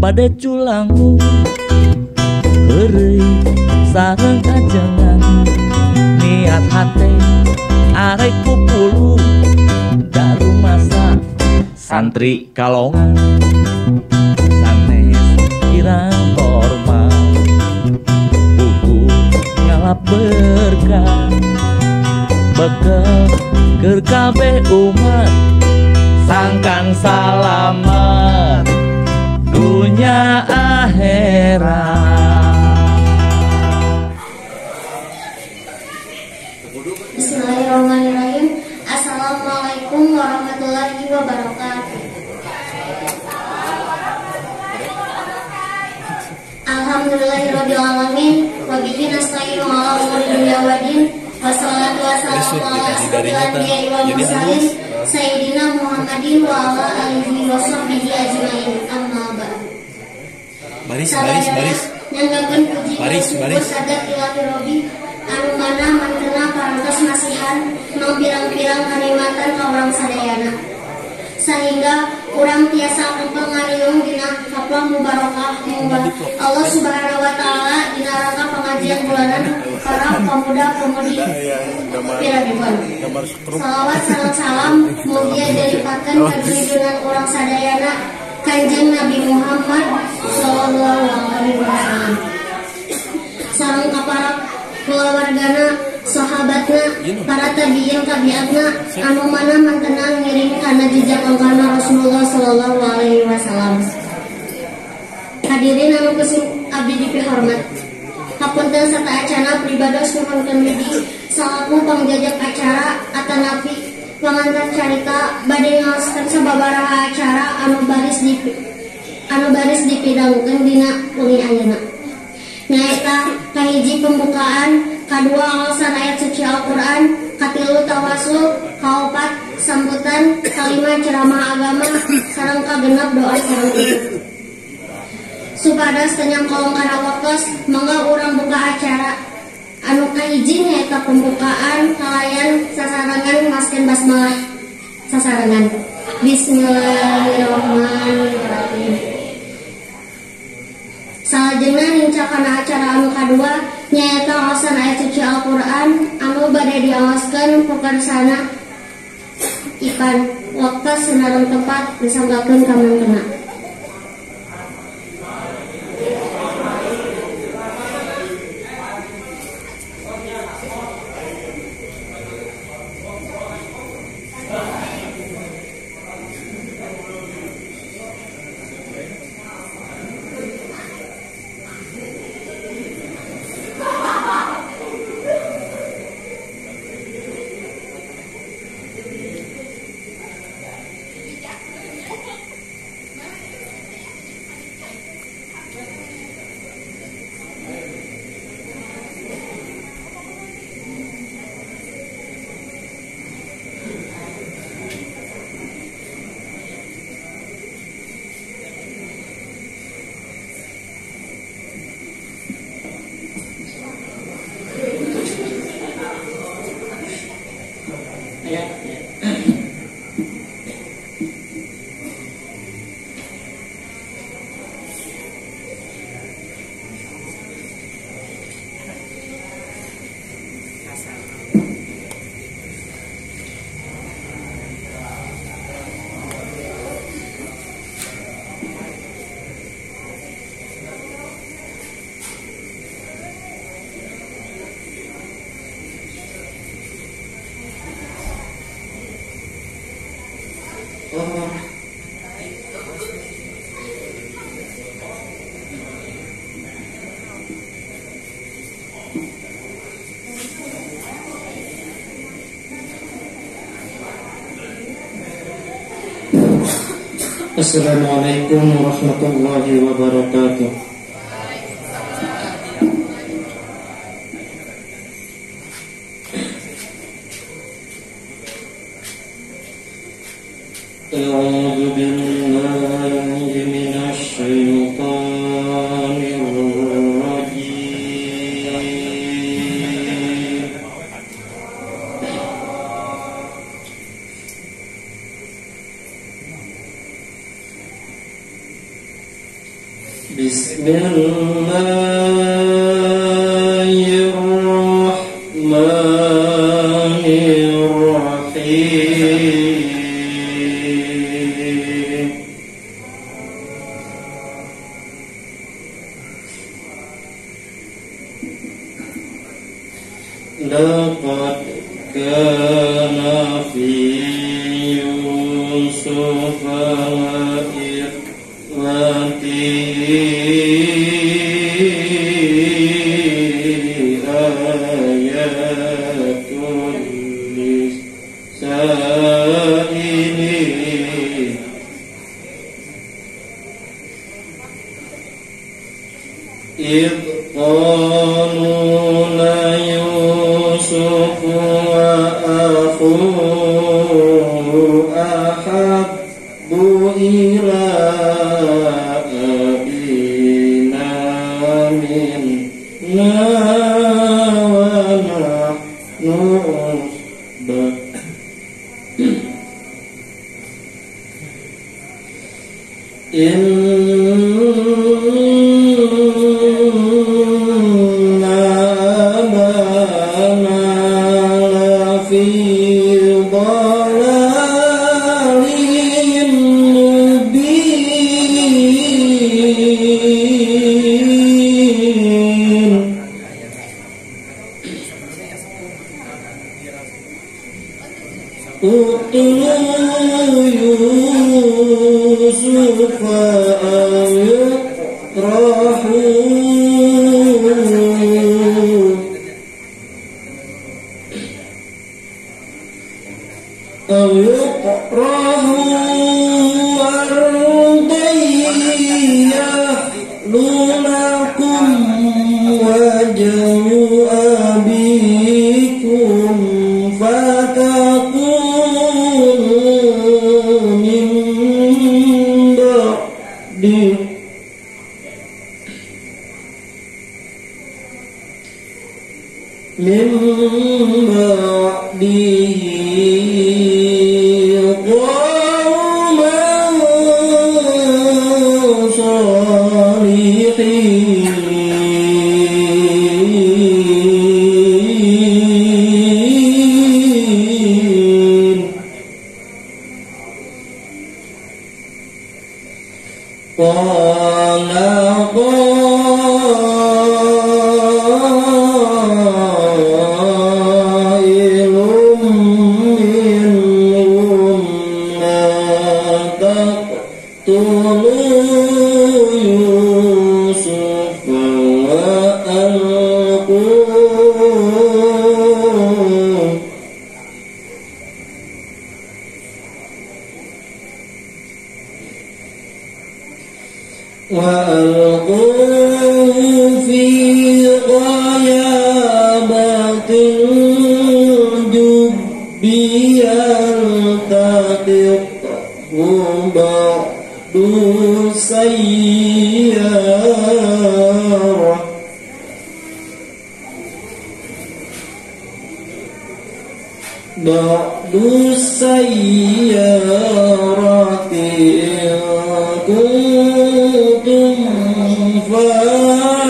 pada culangu heureuy sareng ajengan niat hate arek pupulu daru masa santri kalongan sanes kirang hormat buku ngalap berkah bekel keur kabeh umat sangkan salamet dunya akhirat. Bismillahirrahmanirrahim. Assalamualaikum warahmatullahi wabarakatuh. Alhamdulillahirabbil alamin wa bihi nasta'inu ala umuri dunya waddin. Wassalatu wassalamu ala asyrofil anbiya'i wal mursalin sayyidina Muhammadin wa ala alihi wa sahbihi ajmain. Amma ba'd. Baris. Nyanggakeun puji sadat ilahi robbi anu mana mantena parantos nasihan nu pirang-pirang kanikmatan ka urang sadayana sehingga urang tiasa empeng ngariung dina haflah mubarakah Allah Subhanahu wa taala dina rangka pengajian bulanan para pemuda-pemudi pirang-pirang. Salawat sareng salam mugia dilipakeun ka junjungan urang sadayana Kanjeng Nabi Muhammad sallallahu alaihi wasallam sareng ka para keluargana, sahabatna, para tabi'in tabi'atna anu mana mantenang ngiring kana jejak langkahna Rasulullah sallallahu alaihi wasallam. Hadirin anu kusing abdi dipihormat. Hapunten sataacana pribados nuhunkeun widi salaku pangjajak acara atanapi pangantar carita bade ngaoskeun sababaraha acara anu baris dipidangkeun dina wengi ayeuna. Nyaeta kahiji pembukaan, kadua alasan ayat suci Al-Quran, katilu tawasul, kaopat sambutan, kalima ceramah agama, sareng kagenep doa sareng tutup. Supados tenyang kolong kana waktos, mangga urang buka acara. Anu kahiji nyaeta pembukaan, kalayan sasarangan masken basmalah sasarangan. Bismillahirrahmanirrahim. Salajengna nincakana acara anu kadua nyaeta aosan ayat suci Al-Quran anu bade diaoskeun ku kersana ipan waktos senareng tempat disanggakeun ka mangkena. Assalamualaikum warahmatullahi wabarakatuh. A'udzu billahi minasy syaithanir rajim. Bismillahirrahmanirrahim. Laqad kana fi Yusuf wa ikhwatihi ayatul lisailin. Idh qalu la Yusuf wa akhuhu ahabbu ila abina minna wa nahnu usbah. Inna abana lafi dhalalin mubin. Uqtulu Yusuf aw yutrahu ardan yahlu lakum wajhu abikum fatakunu min ba'di qawman salihin. Qala qailum minhum la taqtulu Yusuf wa alquhu fi ghayabatil jubbi yaltaqithu ba'du sayyarah. Ba'du sayyarati kuntum fa'ilin.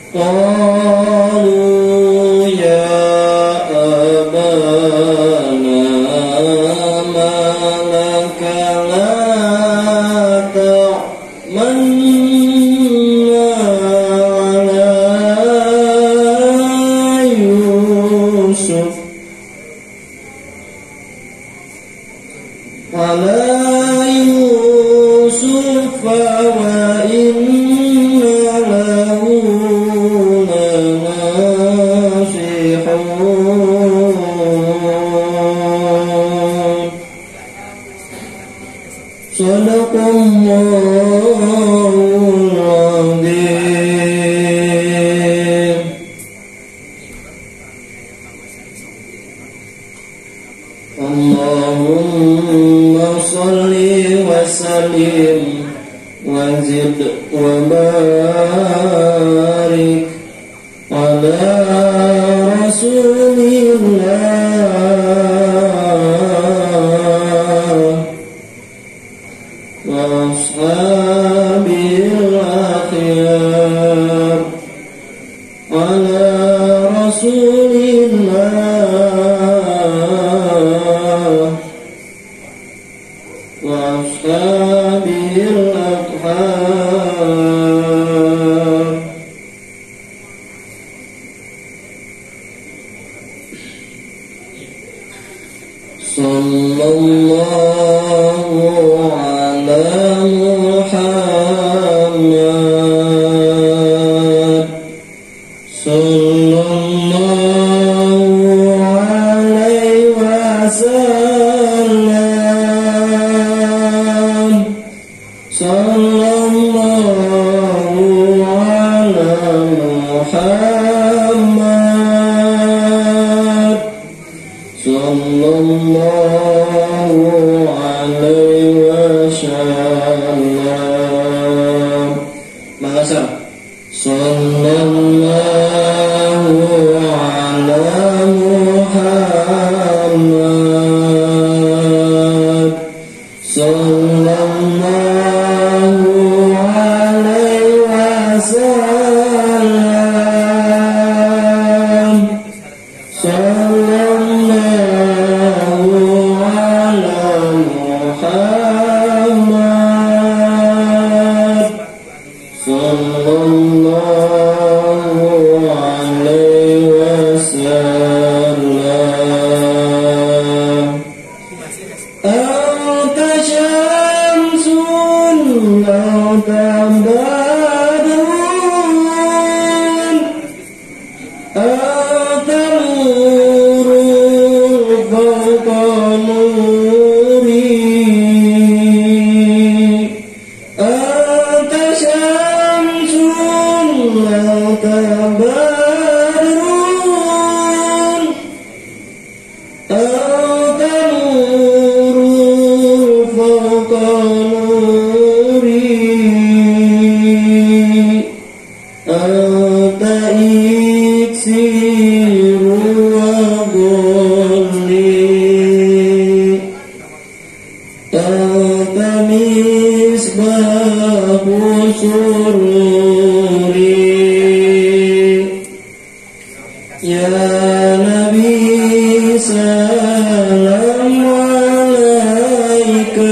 Qalu ya abana ma laka la ta'manna ala Yusuf wa inna lahu lanasihun. Sadaqallahul azim. Allahumma salli wa sallim wa zid wa barik ala rasulillah وأصحابه الأطهار صلى الله على محمد صلى الله عليه وسلم صلى الله على محمد صلى الله عليه وسلم Masa sallallahu ala Muhammad sallallahu alaihi wasallam sallallahu ala Muhammad sallallahu alaihi wasallam anta syamsun anta badrun anta nurul fawqa nuri anta syamsun anta badrun anta nurul fawqa nuri anta iksirul wadli anta misbahu sururi ya Nabi salam alaika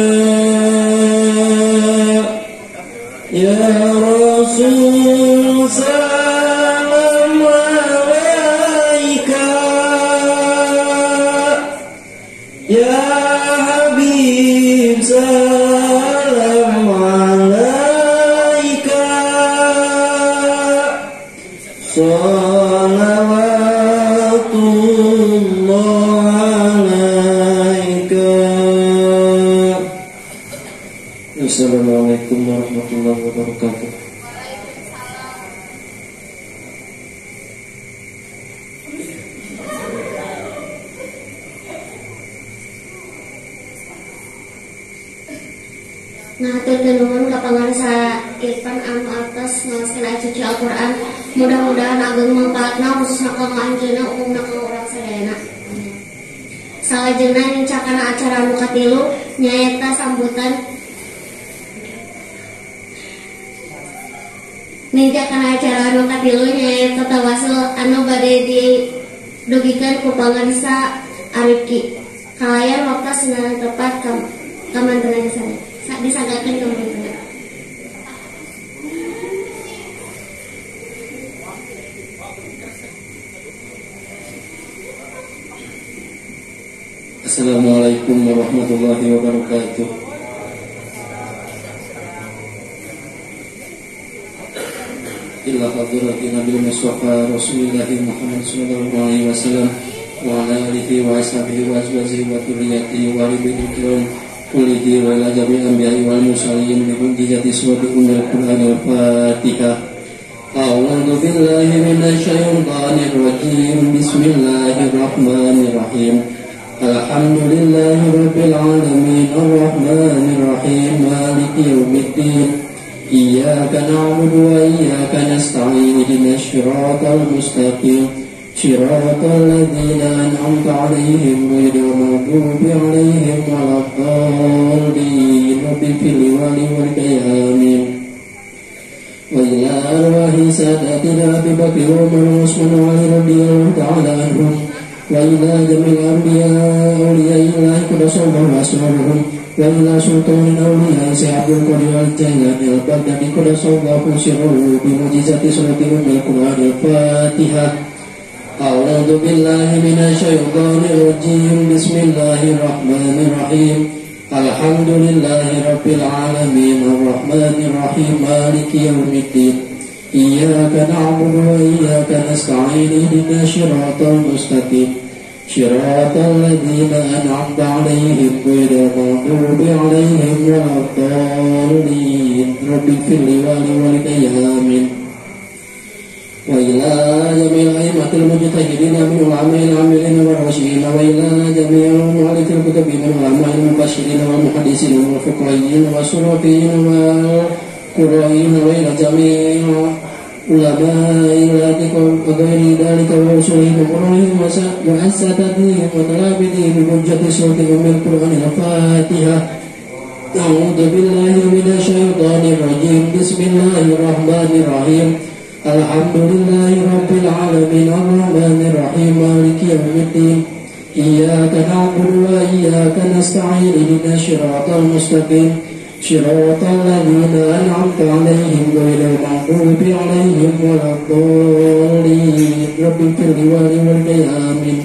ya Rasul salam alaika ya Habib salam alaika salawatullah alaika. Assalamualaikum warahmatullahi wabarakatuh. Nah, nuhun kapangan saya Irfan anu atas ngaoskeun ayat suci Al-Qur'an. Mudah-mudahan ageng mangpaatna khususna kanggo anjeunna umumna kanggo urang sadayana. Salajengna nincakana acara anu katilu nyaeta sambutan tawasul anu bade didugikeun ku pangarisa Arifki. Kalayan waktu senang tepat kamantenan sana. Disanggakan kemudian. Assalamualaikum warahmatullahi wabarakatuh. Illa hadratin Nabi Mustafa Rasulullah Muhammad sallallahu alaihi wasallam wa ala alihi wa ashabihi wa azwajihi wa dzurriyyatihi wa ribbil kiram kulihi wa ila jami'il anbiya'i wal mursalin bi hujjati surati Al-Qur'an al-Fatihah. A'udzu billahi minasy syaithanir rajim. Bismillahirrahmanirrahim. Alhamdulillahi rabbil alamin arrahmanir rahim maliki yaumiddin. Iyyaka na'budu wa iyyaka nasta'in ihdinas siratal mustaqim. Shiratal ladzina an'amta 'alaihim ghairil maghdubi 'alaihim waladdallin. Rabbi fil wali wal qiyamin. Wa ila arwahi sadatina Abi Bakr wa Umar wa Utsman wa Ali radhiyallahu ta'ala anhum wa ila jamil anbiya awliya illahi qadasallahu asrarahum وإلى سلطان الأولياء سي عبد القادر الجيلاني البغدادي قدس الله سره بمعجزة سورة أم القرآن الفاتحة. أعوذ بالله من الشيطان الرجيم. بسم الله الرحمن الرحيم. الحمد لله رب العالمين الرحمن الرحيم مالك يوم الدين إياك نعبد وإياك نستعين اهدنا الصراط المستقيم صراط الذين أنعمت عليهم غير المغضوب عليهم ولا الضالين. رب اغفر لي ولوالدي آمين. وإلى جميع الأئمة المجتهدين من العلماء العاملين والراشدين وإلى جميع مؤلفي الكتب من العلماء المبشرين والمحدثين والفقهيين والصرافيين والقرائين وإلى جميع علماء الهدى وغير ذلك ورسلهم وقرائهم وأساتذتهم وتلاميذهم بحجة سورة أم القرآن الفاتحة. أعوذ بالله من الشيطان الرجيم. بسم الله الرحمن الرحيم. الحمد لله رب العالمين الرحمن الرحيم مالك يوم الدين إياك نعبد وإياك نستعين اهدنا الصراط المستقيم صراط الذين أنعمت عليهم غير المغضوب عليهم ولا الضالين. رب اغفر لي ولوالدي آمين.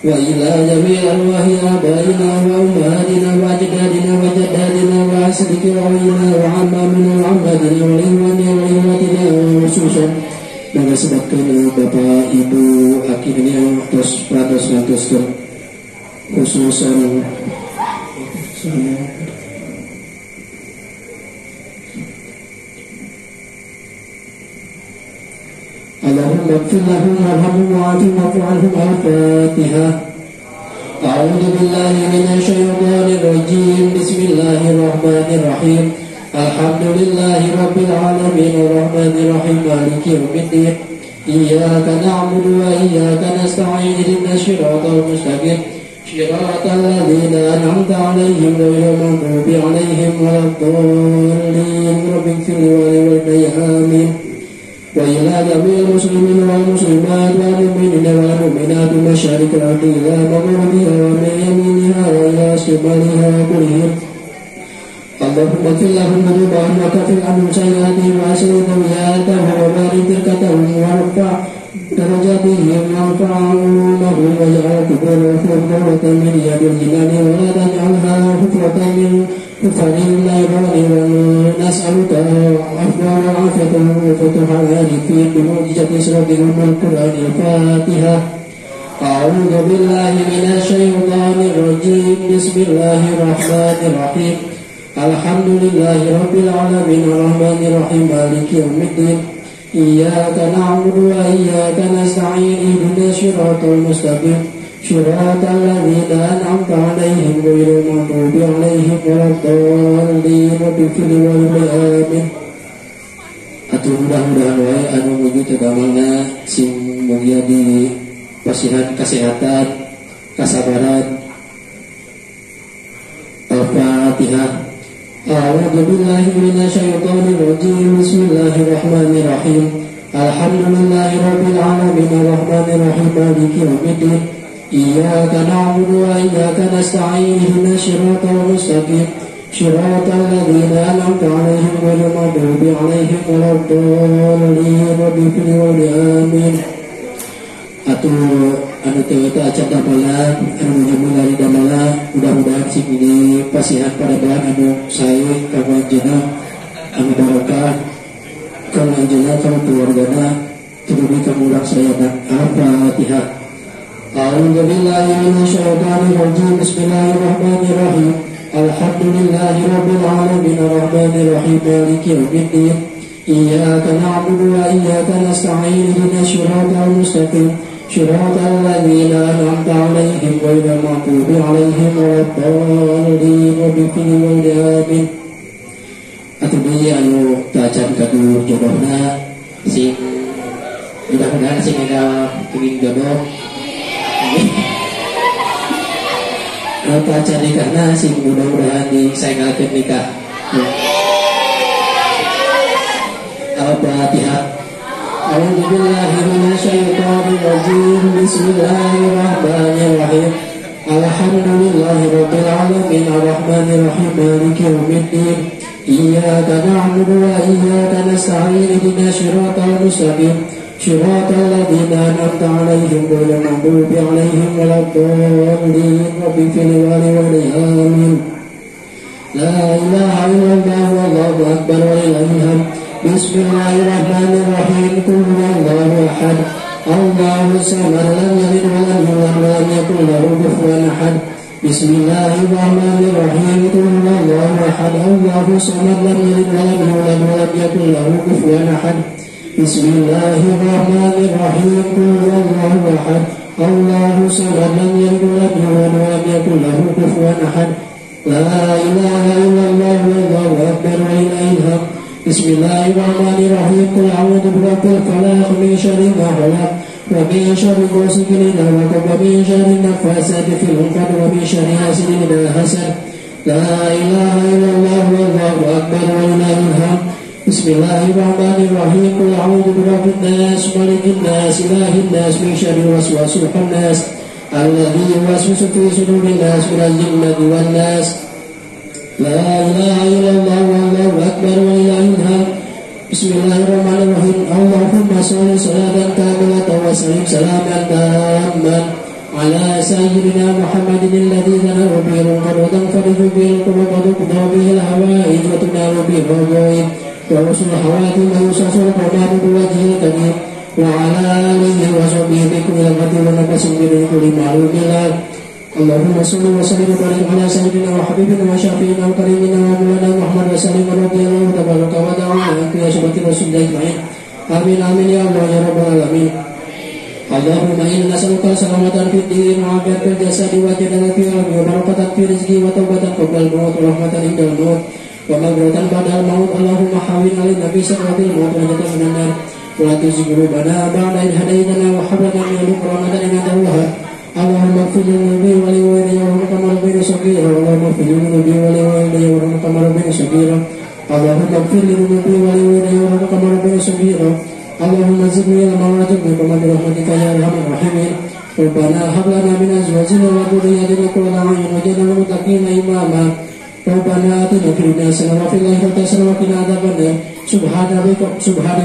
وإلى جميع أرواح آبائنا وأمهاتنا وأجدادنا وجداتنا وأصدقائنا وعمامنا وعماتنا والإخواننا والإخواتنا khususan dengan sebabkan Bapak Ibu akhirnya terus khususan اللهم اغفر لهم وارحمهم وعافهم واعف عنهم. الفاتحة. أعوذ بالله من الشيطان الرجيم. بسم الله الرحمن الرحيم. الحمد لله رب العالمين الرحمن الرحيم مالك يوم الدين إياك نعبد وإياك نستعين اهدنا الصراط المستقيم صراط الذين أنعمت عليهم غير المغضوب عليهم ولا الضالين. رب اغفر لي ولوالدي آمين. وإلى جميع المسلمين والمسلمات والمؤمنين والمؤمنات مشارق الأرض إلى مغربها ومن يمينها وإلى شمالها كلهم. اللهم اغفر لهم ذنوبهم وكفر عنهم سيئاتهم وأسر ذرياتهم وبارك بركتهم وارفع درجاتهم وارفعهم واجعل قبورهم روضة من رياض الجنان ولا تجعلها حفرة من حفر النيران. ونسألك العفو والعافية والفتوح العارفين بمعجزة سورة أم القرآن الفاتحة. أعوذ بالله من الشيطان الرجيم. بسم الله الرحمن الرحيم. الحمد لله رب العالمين الرحمن الرحيم مالك يوم الدين إياك نعبد وإياك نستعين اهدنا الصراط المستقيم صراط الذين أنعمت عليهم غير المغضوب عليهم ولا الضالين. رب اغفر لي ولوالدي آمين. Atur mudah-mudahan wae anu nuju tegamalna sing mugia di pasihan kesehatan kasabaran. Al-Fatihah. أعوذ بالله من الشيطان الرجيم. بسم الله الرحمن الرحيم. الحمد لله رب العالمين الرحمن الرحيم مالك يوم الدين إياك نعبد وإياك نستعين اهدنا الصراط المستقيم صراط الذين أنعمت عليهم غير المغضوب عليهم ولا الضالين. رب اغفر لي ولوالدي آمين. Atau anu teu acan damalan anu nyamulari damalan mudah-mudahan sing ini pasihan pada bahan anu sae ka panjenengan anu barokah ka panjenengan ka keluargana tuluy ka urang sadaya. Al-Fatihah. A'udzu billahi minasy syaithanir rajim. Bismillahirrahmanirrahim. Alhamdulillahi rabbil alamin arrahmanir rahim maliki yaumiddin iyyaka na'budu wa iyyaka nasta'in ihdinas siratal mustaqim صراط الذين أنعمت عليهم غير المغضوب عليهم ولا الضالين. رب اغفر لي ولوالدي آمين. Atuh deui anu tacan kadu jodohna sing mudah-mudahan sing ega kenging jodoh. Anu tacan nikahna sing mudah-mudahan disaengakeun nikah. Al-Fatihah. أعوذ بالله من الشيطان الرجيم. بسم الله الرحمن الرحيم. Alhamdulillahi rabbil alamin arrahmanir rahim maliki yaumiddin iyyaka na'budu wa iyyaka nasta'in ihdinas siratal mustaqim siratal ladzina an'amta 'alaihim ghairil maghdubi 'alaihim waladdallin rabbi fil wali amin. La ilaha illallah wallahu akbar wa lillahil hamd. Bismillahirrahmanirrahim. Qul huwallahu ahad. Allahu samad. Lam yalid wa lam yulad wa lam yakul lahu kufuwan ahad. Bismillahirrahmanirrahim. Qul huwallahu ahad. Allahu samad. Lam yalid wa lam yulad wa lam yakul lahu kufuwan ahad. Bismillahirrahmanirrahim. Qul huwallahu ahad. Allahu samad. Lam yalid wa lam yulad wa lam yakul lahu kufuwan ahad. La ilaha illallah wallahu akbar wa lillahil hamd. Bismillahirrahmanirrahim. Qul a'udzu birabbil falaq min syarri ma khalaq wa min syarri ghasiqin idza waqab wa min syarri naffasati fil 'uqad wa min syarri hasidin idza hasad. La ilaha illallah wallahu akbar wa lillahil hamd. Bismillahirrahmanirrahim. Qul a'udzu birabbin nas malikin nas ilahin nas min syarri waswasil khannas alladzi yuwaswisu fi sudurin nas minal jinnati wan nas. La ilaha illallah wallahu akbar wa lillahil hamd. Bismillahirrahmanirrahim. Allahumma shalli salatan kamilatan wa sallim salaman tamman ala sayyidina Muhammadin alladzi lana bihil qad wa tanfariju bihil qulub wa tuqda bihil hawaij wa tunalu bihil ghadaib wa usul hawatim wa yusasul qamadu biwajhil karim wa ala alihi wa sahbihi bi kulli lamatin wa nafasin bi kulli ma'lumin. Allahumma salli wa sallim wa barik ala sayyidina wa habibina wa syafi'ina wa karimina wa maulana Muhammad wa sallim wa radiyallahu tabaraka wa ta'ala an qiyasati rasulillah ajma'in. Amin amin ya Allah ya rabbal alamin. Allahumma inna nas'aluka salamatan fid din wa afiyatan fil jasadi wa jannatan fil ardi wa barakatan fil rizqi wa taubatan qabla al-maut wa rahmatan indal maut wa maghfiratan ba'dal maut. Allahumma hawwin 'alaina fi sakratil maut wa najatan minan nar wa la tuzigh qulubana ba'da idh hadaytana wa hab lana min ladunka rahmatan innaka antal wahhab. Allahumma ighfir li dhunubi wa li walidayya warhamhuma rabbi saghira. Allahumma ighfir li dhunubi wa li walidayya warhamhuma rabbi saghira. Allahumma ighfir li dhunubi wa li walidayya warhamhuma rabbi saghira. Allahumma zidni ilman warzuqni bi rahmatika ya arhamar rahimin. Rabbana hab lana min azwajina wa dhurriyyatina qurrata a'yun waj'alna lil muttaqina imama. Rabbana atina fid dunya hasanah wa fil akhirati hasanah wa qina adzabannar. Subhana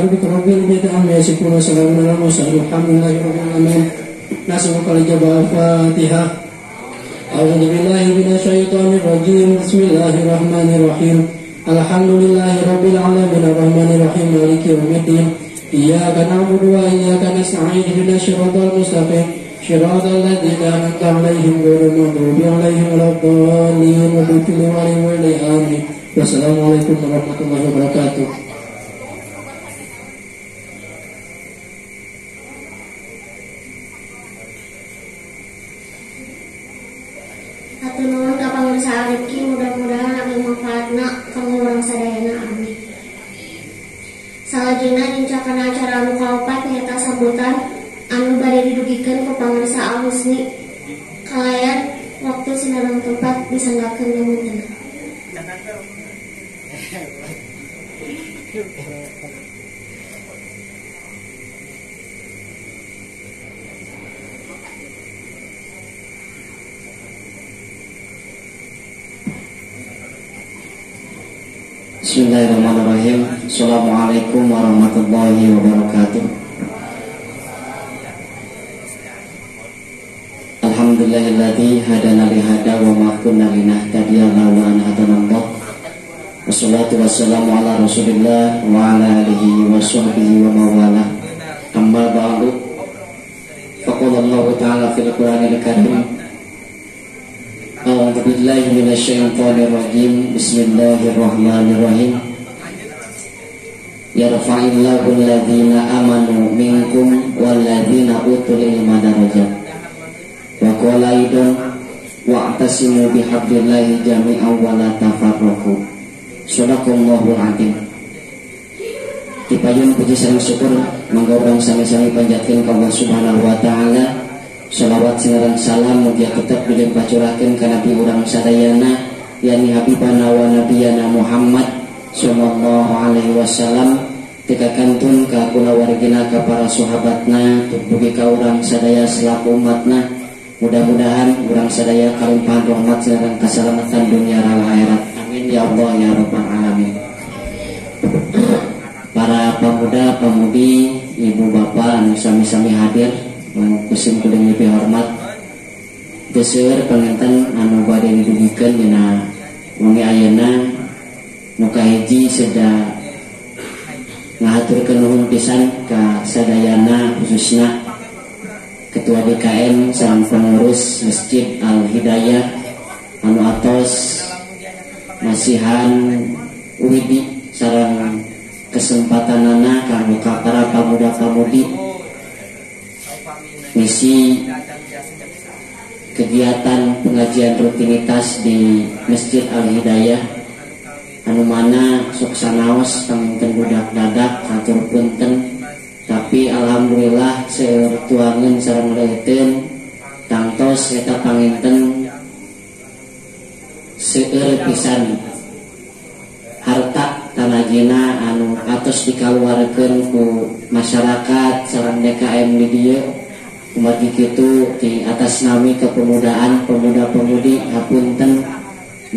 rabbika rabbil izzati amma yasifun wa salamun alal mursalin walhamdulillahi rabbil alamin. Nasrul ijabah Fatihah. A'udzu billahi minasyaitonir rajim. Bismillahirrahmanirrahim. Alhamdulillahi rabbil alamin arrahmanir rahim maliki yaumiddin. Iyyaka na'budu wa iyyaka nasta'in ihdinas siratal mustaqim siratal ladzina an'amta 'alaihim ghairil maghdubi 'alaihim waladdallin rabbil alamin. Amin. Wassalamualaikum warahmatullahi wabarakatuh. Hatur nuhun ka pangursa Rifki, mudah-mudahan abdi manfaatna kanggo urang sadayana. Amin. Salajengna dincakeun acara anu kaopat nyaeta sambutan anu bade didugikeun ku pangursa Al Husni. Kalayan waktu sinareng tempat disanggakeun ngamunten. Bismillahirrahmanirrahim. Assalamualaikum warahmatullahi wabarakatuh. Alhamdulillahilladzi hadana li hada wa ma kunna linahtadiya laula an hadanallah. Wassalatu wassalamu ala Rasulillah wa ala alihi wa sahbihi wa mawalah. Amma ba'du. Faqala Allah ta'ala fil Qur'anil Karim. A'udzu billahi minasyaitonir rajim. Bismillahirrahmanirrahim. Yarfa'illahu alladhina amanu minkum walladzina utul ilma darajat. Wa qala aidan wa'tasimu bihablillahi jami'an wa la tafarraqu. Shadaqallahul adzim. Dipayun puji sareng syukur mangga urang sami-sami panjatkeun ka Allah Subhanahu wa taala. Salawat sinareng salam mugia tetep dilimpahcurakeun ka nabi urang sadayana yakni habibana wa nabiyana Muhammad sallallahu alaihi wasallam, tekakantun ka kulawargina ka para sahabatna, tumugi ka urang sadaya selaku umatna Mudah-mudahan urang sadaya kalimpahan rahmat sareng kasalamatan dunia dan akhirat. Amin ya Allah ya rabbal alamin. Para pemuda pemudi, ibu bapak anu sami-sami hadir kusim kudu nyepi hormat. Geuseur panginten anu bade didugikeun dina wengi ayeuna nu kahiji seda ngahaturkeun nuhun pisan ka sadayana khususna Ketua DKM sareng pengurus Masjid Al Hidayah anu atos masihan Widi sareng kesempatanana kanggo para pamuda-pamudi ngisi kegiatan pengajian rutinitas di Masjid Al Hidayah anu mana sok sanaos panginten budak dadak atur punten. Tapi alhamdulillah setuangan sareng leuteun tangtos eta panginten seueur pisan harta tanajina anu atos dikaluarkeun ku masyarakat sareng DKM di dieu umat kitu di atas nami kepemudaan pemuda-pemudi hapunten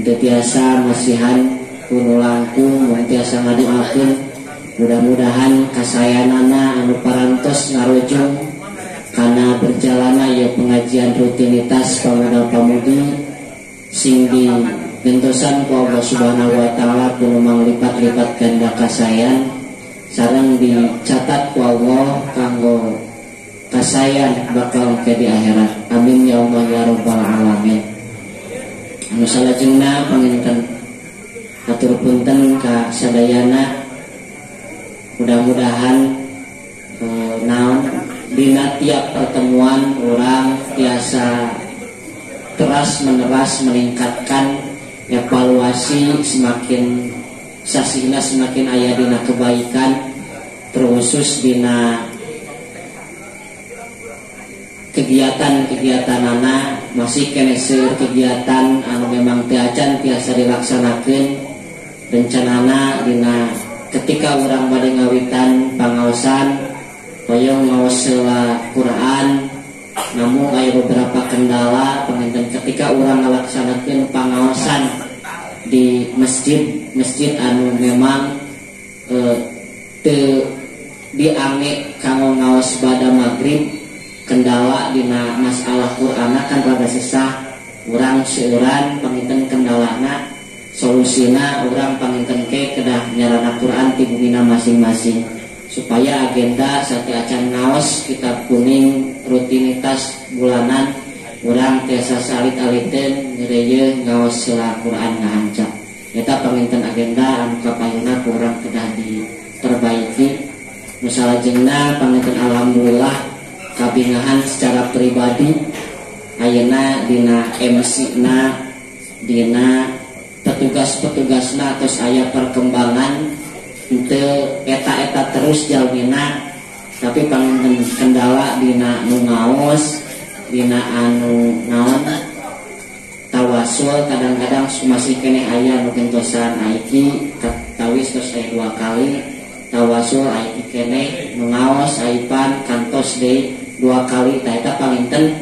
teu tiasa masihan kuno langkung mun tiasa ngadoakeun. Mudah-mudahan kasayanana anu parantos ngarojong karena berjalana ya pengajian rutinitas pemuda-pemudi sing digentosan ku Allah Subhanahu wa taala kudu manglipat-lipat ganda kasayan sareng dicatat ku Allah kanggo kasayan bakal ke di akhirat. Amin ya Allah ya rabbal alamin. Anu salajengna panginten atur punten ka sadayana. Mudah-mudahan naon dina tiap pertemuan orang biasa terus menerus meningkatkan evaluasi semakin sasina semakin aya dina kebaikan terkhusus dina kegiatan-kegiatanana masih kene seueur kegiatan anu memang teu acan tiasa dilaksanakeun rencanana dina ketika orang bade ngawitan pangaosan hoyong ngaos heula Quran namun aya beberapa kendala panginten ketika orang ngalaksanakeun pangaosan di masjid anu memang teu diange kanggo ngaos bada maghrib kendala dina masalah Qur'ana kan rada susah urang seueuran panginten kendalana solusina orang panginten ke kedah nyarana Quran tibungina masing-masing supaya agenda sate acan ngaos kitab kuning rutinitas bulanan orang tiasa salit aliten ngereye ngaos heula Quran ngahanca eta panginten agenda anu kapayuna kurang kedah diperbaiki nu salajengna panginten alhamdulillah kabingahan secara pribadi ayeuna dina MC na dina petugas-petugasna terus aya perkembangan teu eta terus jalmina tapi panginten kendala dina nu ngaos dina anu naon tawasul kadang-kadang masih kene aya nu gentosan aiki tawis terus aya 2 kali tawasul aiki kene nu ngaos aipan kantos deui 2 kali tah eta panginten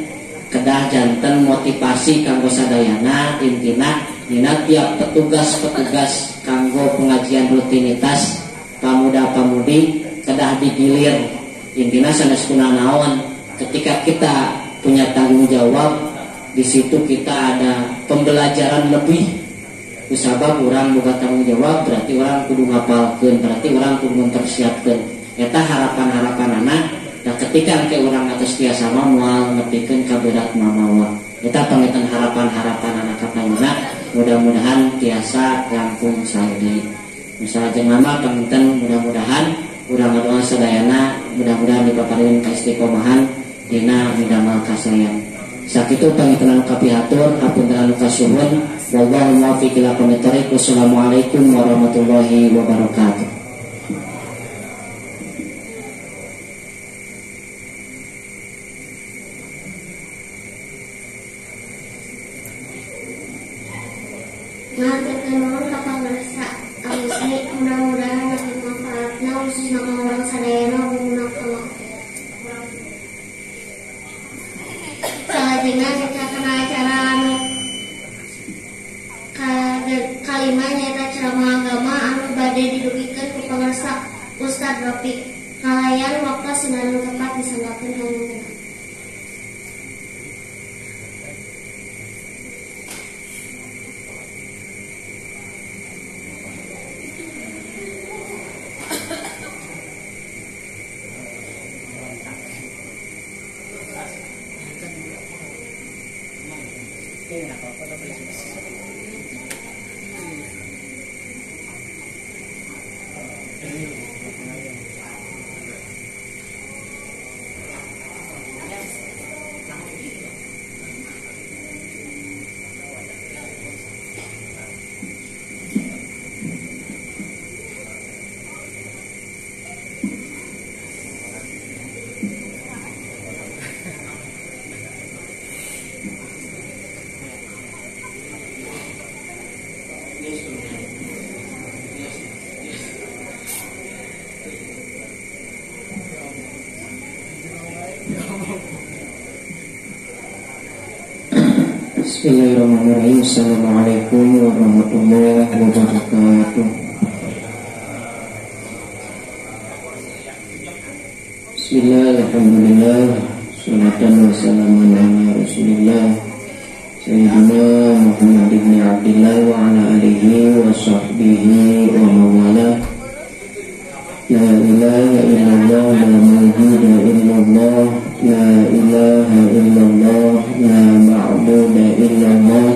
kedah janten motivasi kanggo sadayana intina dina tiap petugas-petugas kanggo pengajian rutinitas pamuda-pamudi kedah digilir intina sanes kunaon ketika kita punya tanggung jawab di situ kita ada pembelajaran lebih kusabab urang boga tanggung jawab berarti orang kudu ngapalkeun berarti orang kudu mempersiapkeun eta harapan-harapanana dan ketika engke urang atas tiasa moal nepikeun ka berat mamawa eta panginten harapan-harapan anak kapayuna mudah-mudahan tiasa langkung saeudi. Misalnya mama panginten mudah-mudahan urang ngadoa sadayana mudah-mudahan dipapareun kaistiqomahan dina midamel kasayan. Sakitu panginten anu kapihatur hapunten anu kasuhun wallahu muwaffiq ila aqwamit thoriq. Wassalamualaikum warahmatullahi wabarakatuh. Ngaturkeun kapal bersa alus mudah-mudahan dapat manfaatna khususna orang sadayana guna kalau salajengna kalima nyaeta ceramah agama anu bade didugikeun ku pangarsa Ustad Rafiq. Kalayan waktu sinaran tepat disanggakeun hanunteuna. Bismillahirrahmanirrahim. Assalamualaikum warahmatullahi wabarakatuh. Bismillah, alhamdulillah, salatan wa salaman ala rasulillah Sayyidina Muhammad ibn Abdillah wa ala alihi wa sahbihi wa mawala. La ilaha illallah, la mawjuda illallah, la ilaha illallah, la ma'buda illallah,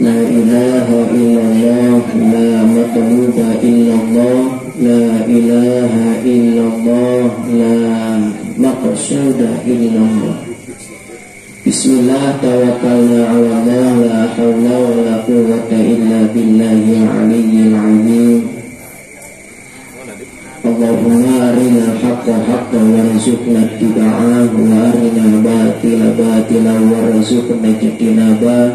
la ilaha illallah, la matluba illallah, la ilaha illallah, la maqsuda illallah. Bismillah, tawakkalna ala Allah, la hawla wa la quwwata illa billahil aliyyil azim. Allahumma arina al-haqqa haqqan warzuqna ittiba'ah wa arina al-batila batilan warzuqna ijtinabah.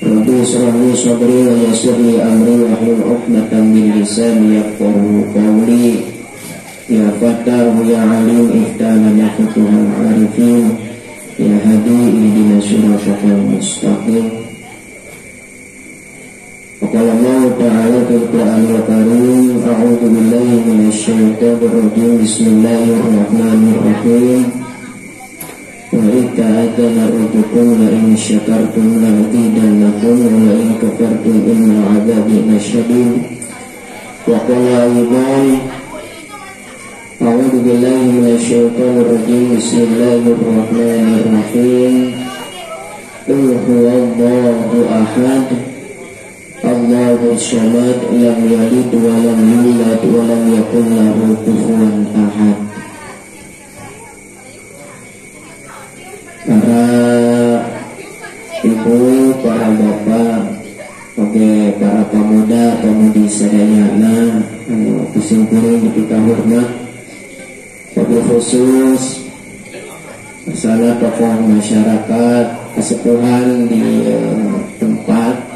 Rabbi shrah li sadri wa yassir li amri wahlul 'uqdatam min lisani yafqahu qawli. Ya Fattahu ya Alim ihdana ya futuhal arifin, ya hadi ihdina siratal mustaqim. Qala Allah Ta'ala fil Qur'anil Karim, a'udzu billahi minasy syaithanir rajim. Bismillahirrahmanirrahim. Wa idza adana rabbukum la in syakartum la azidannakum wa la in kafartum inna 'adzabi lasyadid. Wa qala aidan, a'udzu billahi minasy syaithanir rajim. Bismillahirrahmanirrahim. Qul huwallahu ahad, Allahu samad, lam yalid wa lam yulad wa lam yakul lahu kufuwan ahad. Para ibu, para bapak, oke, para pemuda, pemudi sadayana, pusing kuring ketika hormat, wabil khusus masalah tokoh masyarakat, kesepuhan di tempat.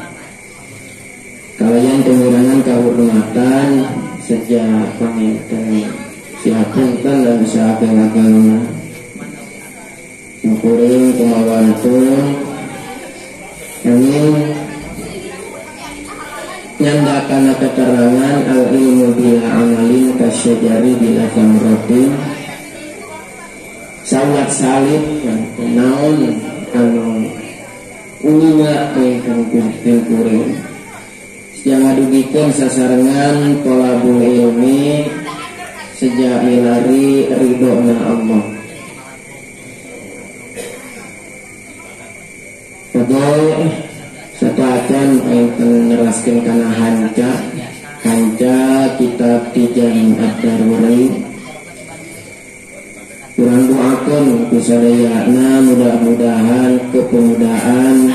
Kalian pengurangan kehormatan sejak pamitan siapunten dan usahakan agama mukuring kumawantun kami nyandakan keterangan al-ilmu bila amalin kasyajari bila samrotin sawat salib naon anu ulinya ingkang kuring yang adugikan sasarangan tolabul ilmi sejak ilari ridho'na Allah. Padahal sepatan ingkang neraskeun kana hanca kitab Tijan Ad-Daruri. Kurang doakeun ku sadayana mudah-mudahan kepemudaan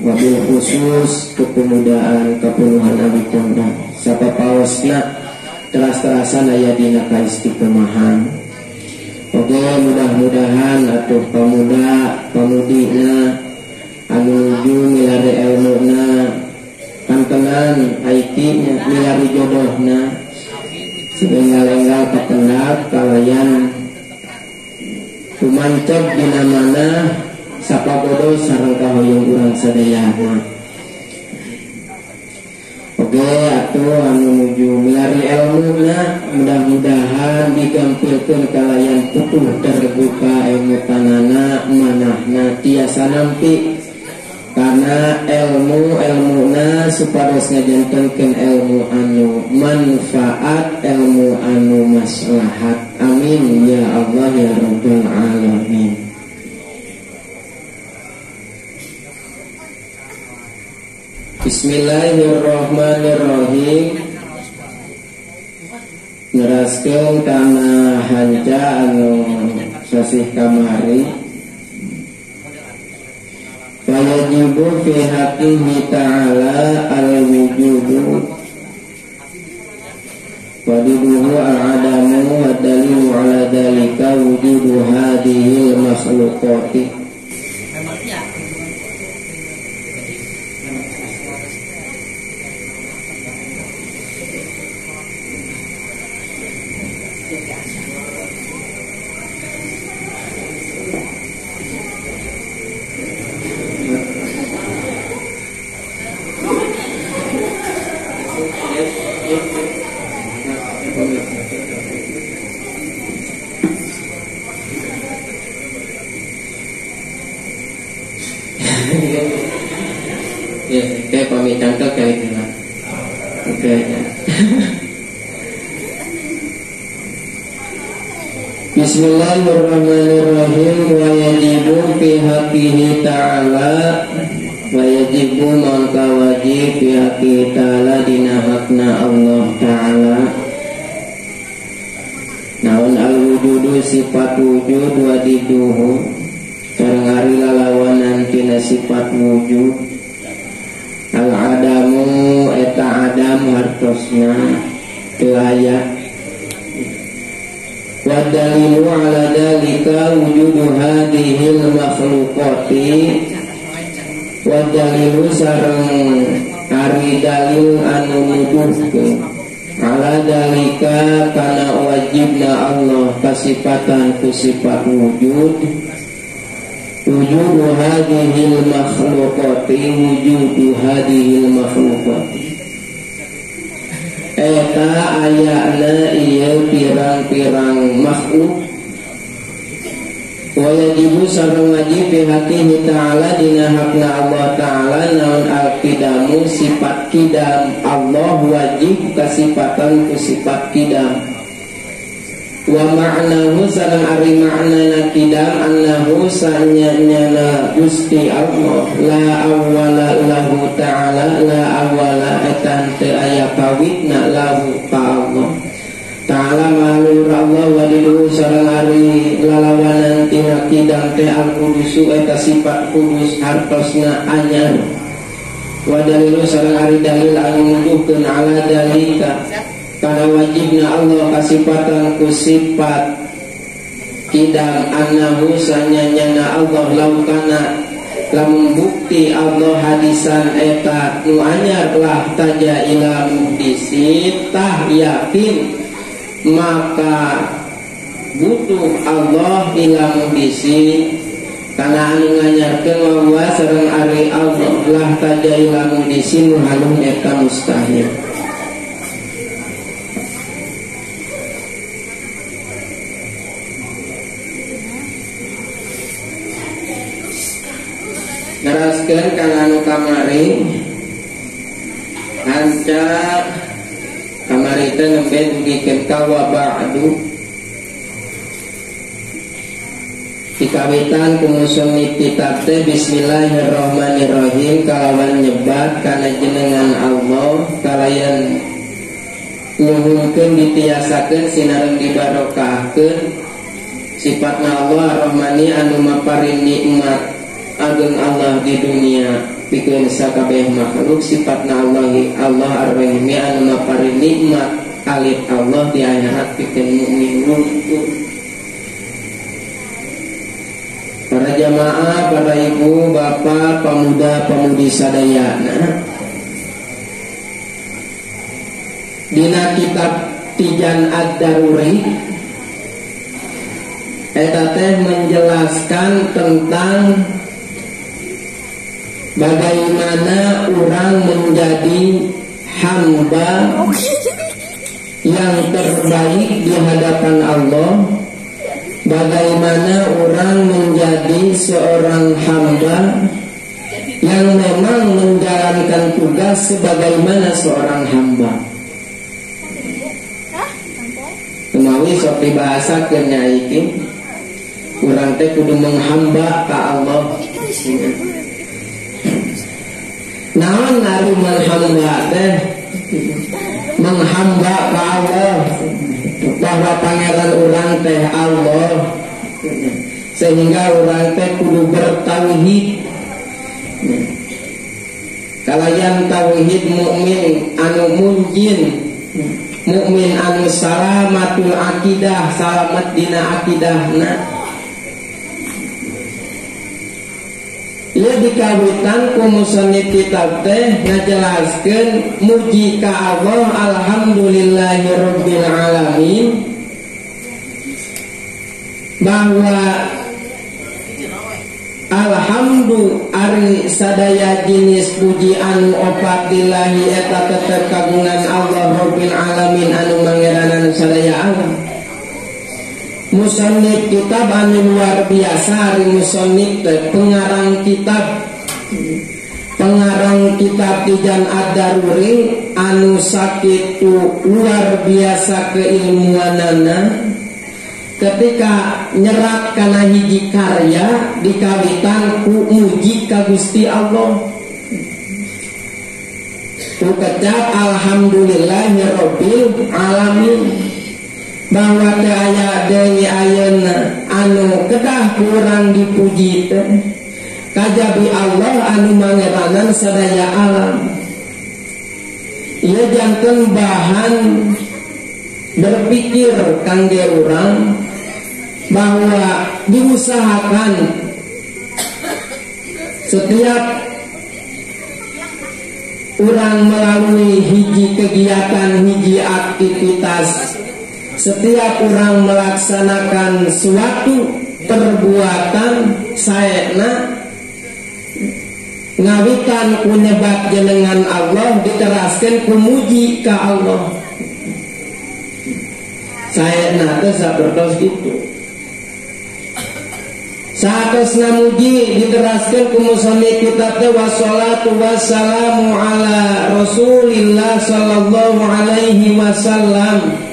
wabil khusus kepemudaan kepenuhan abdi kondang sapa paosna teras-terasan aya dina kaistiqomahan. Oke, mudah-mudahan atuh pemuda pemudina anu nuju milari ilmuna kantenan aikinya milari jodohna sehingga ketendak kalayan tumancep dina mana sapa bodoh sareng kahoyong urang sadayana. Oke, atuh anu nuju milari ilmuna mudah-mudahan digampilkeun kalayan putuh terbuka ilmu tanana manahna tiasa nampi karena ilmuna supados ngajantenkeun ilmu anu manfaat ilmu anu maslahat. Amin ya Allah ya rabbal alamin. Bismillahirrahmanirrahim. Neraskeun kana hanca anu sasih kamari. Fayajibu fi haqqihi ta'ala al-wujudu wadiduhu al-adamu wa dalilu ala dalika wujudu hadihil makhluqati. Ya, kayak pamit contoh kayak gitu lah. Oke. Bismillahirrahmanirrahim. Wa yajibu fi haqqihi ta'ala. Wa yajibu mangka wajib fi haqqihi ta'ala dina hakna Allah ta'ala. Naon al-wujudu sifat wujud wa diduhu sareng ari lalawanan tina sifat wujud. Al-adamu eta adam hartosna teu aya. Wa dalilu ala dalika wujudu hadhil makhluqati. Wa dalilu sareng ari dalil anu nuduhkeun ala dalika kana wajibna Allah kasifatan ku sifat wujud. Wujudu hadhil makhluqati wujudu hadhil makhluqati eta ayana ieu pirang-pirang makhluk. Wa yajibu sareng wajib fi haqqihi ta'ala dina hakna Allah ta'ala naon al-qidamu sifat qidam Allah wajib kasifatan ku sifat qidam. Wa ma'nahu sareng ari maknana qidam annahu sanyana Gusti Allah la awwala lahu ta'ala la awwala etan teu aya pawitna lahu ka Allah ta'ala malur Allah wa dilu sareng ari lalawanan tina qidam teh al-qudusu eta sifat kudus hartosna anyar. Wa dalilu sareng ari dalil anu nuduhkeun ala dalika karena wajibna Allah kasifatan ku sifat qidam annahu sanyana Allah laukana lamun bukti Allah hadisan eta nu anyar lah taja ila muhdisi tah yakin maka butuh Allah ila muhdisi karena anu nganyarkeun wa sareng ari Allah lah taja ila muhdisi nu halung eta mustahil. Naraskeun kang anu kamari hanca kamari teh nembe dugikeun ka wa ba'du dikawitan ku musannif kitab teh bismillahirrahmanirrahim kalawan nyebat kana jenengan Allah kalayan nuhunkeun ditiasakeun sinareng dibarokahkeun sifatna Allah Ar-Rahmani anu maparin nikmat ageng Allah di dunia pikeun sakabeh makhluk sifatna Allah Ar-Rahimi anu maparin nikmat alit Allah di akhirat pikeun mukmin rukun. Para jamaah, para ibu, bapak, pemuda, pemudi sadayana, dina kitab Tijan Ad-Daruri eta teh menjelaskan tentang bagaimana orang menjadi hamba yang terbaik di hadapan Allah. Bagaimana orang menjadi seorang hamba yang memang menjalankan tugas sebagaimana seorang hamba. Kemawi sok dibahasakeun nya iki. Urang teh kudu menghamba ka Allah. Naon ari menghamba teh? Menghamba ka Allah. Bahwa pangeran urang teh Allah. Sehingga urang teh kudu bertauhid. Kalayan tauhid mukmin anu munjin, mukmin anu salamatul akidah, salamat dina akidahna. Ia dikawitan ku musannif kitab teh ngajelaskeun muji ka Allah alhamdulillahirabbil alamin, bahwa alhamdu ari sadaya jenis puji anu opatillahi eta tetep kagungan Allah rabbil alamin anu mangeranan sadaya alam. Musannif kitab anu luar biasa ari musannif teh pengarang kitab Tijan Ad-Daruri anu sakitu luar biasa keilmuanana. Ketika nyerat kana hiji karya dikawitan ku muji ka Gusti Allah. Ku kecap alhamdulillahirabbil alamin, bahwa teu aya deui ayeuna anu kedah kurang dipuji teh kajabi Allah anu mangeranan sadaya alam. Ieu janten bahan berpikir kangge urang bahwa diusahakan setiap urang melalui hiji kegiatan, hiji aktivitas, setiap urang melaksanakan suatu perbuatan saena ngawitan ku nyebat jenengan Allah diteraskeun ku muji ka Allah. Saena teh sapertos kitu. Saatosna muji diteraskeun ku musannif kitab teh wassalatu wassalamu ala Rasulillah sallallahu alaihi wasallam.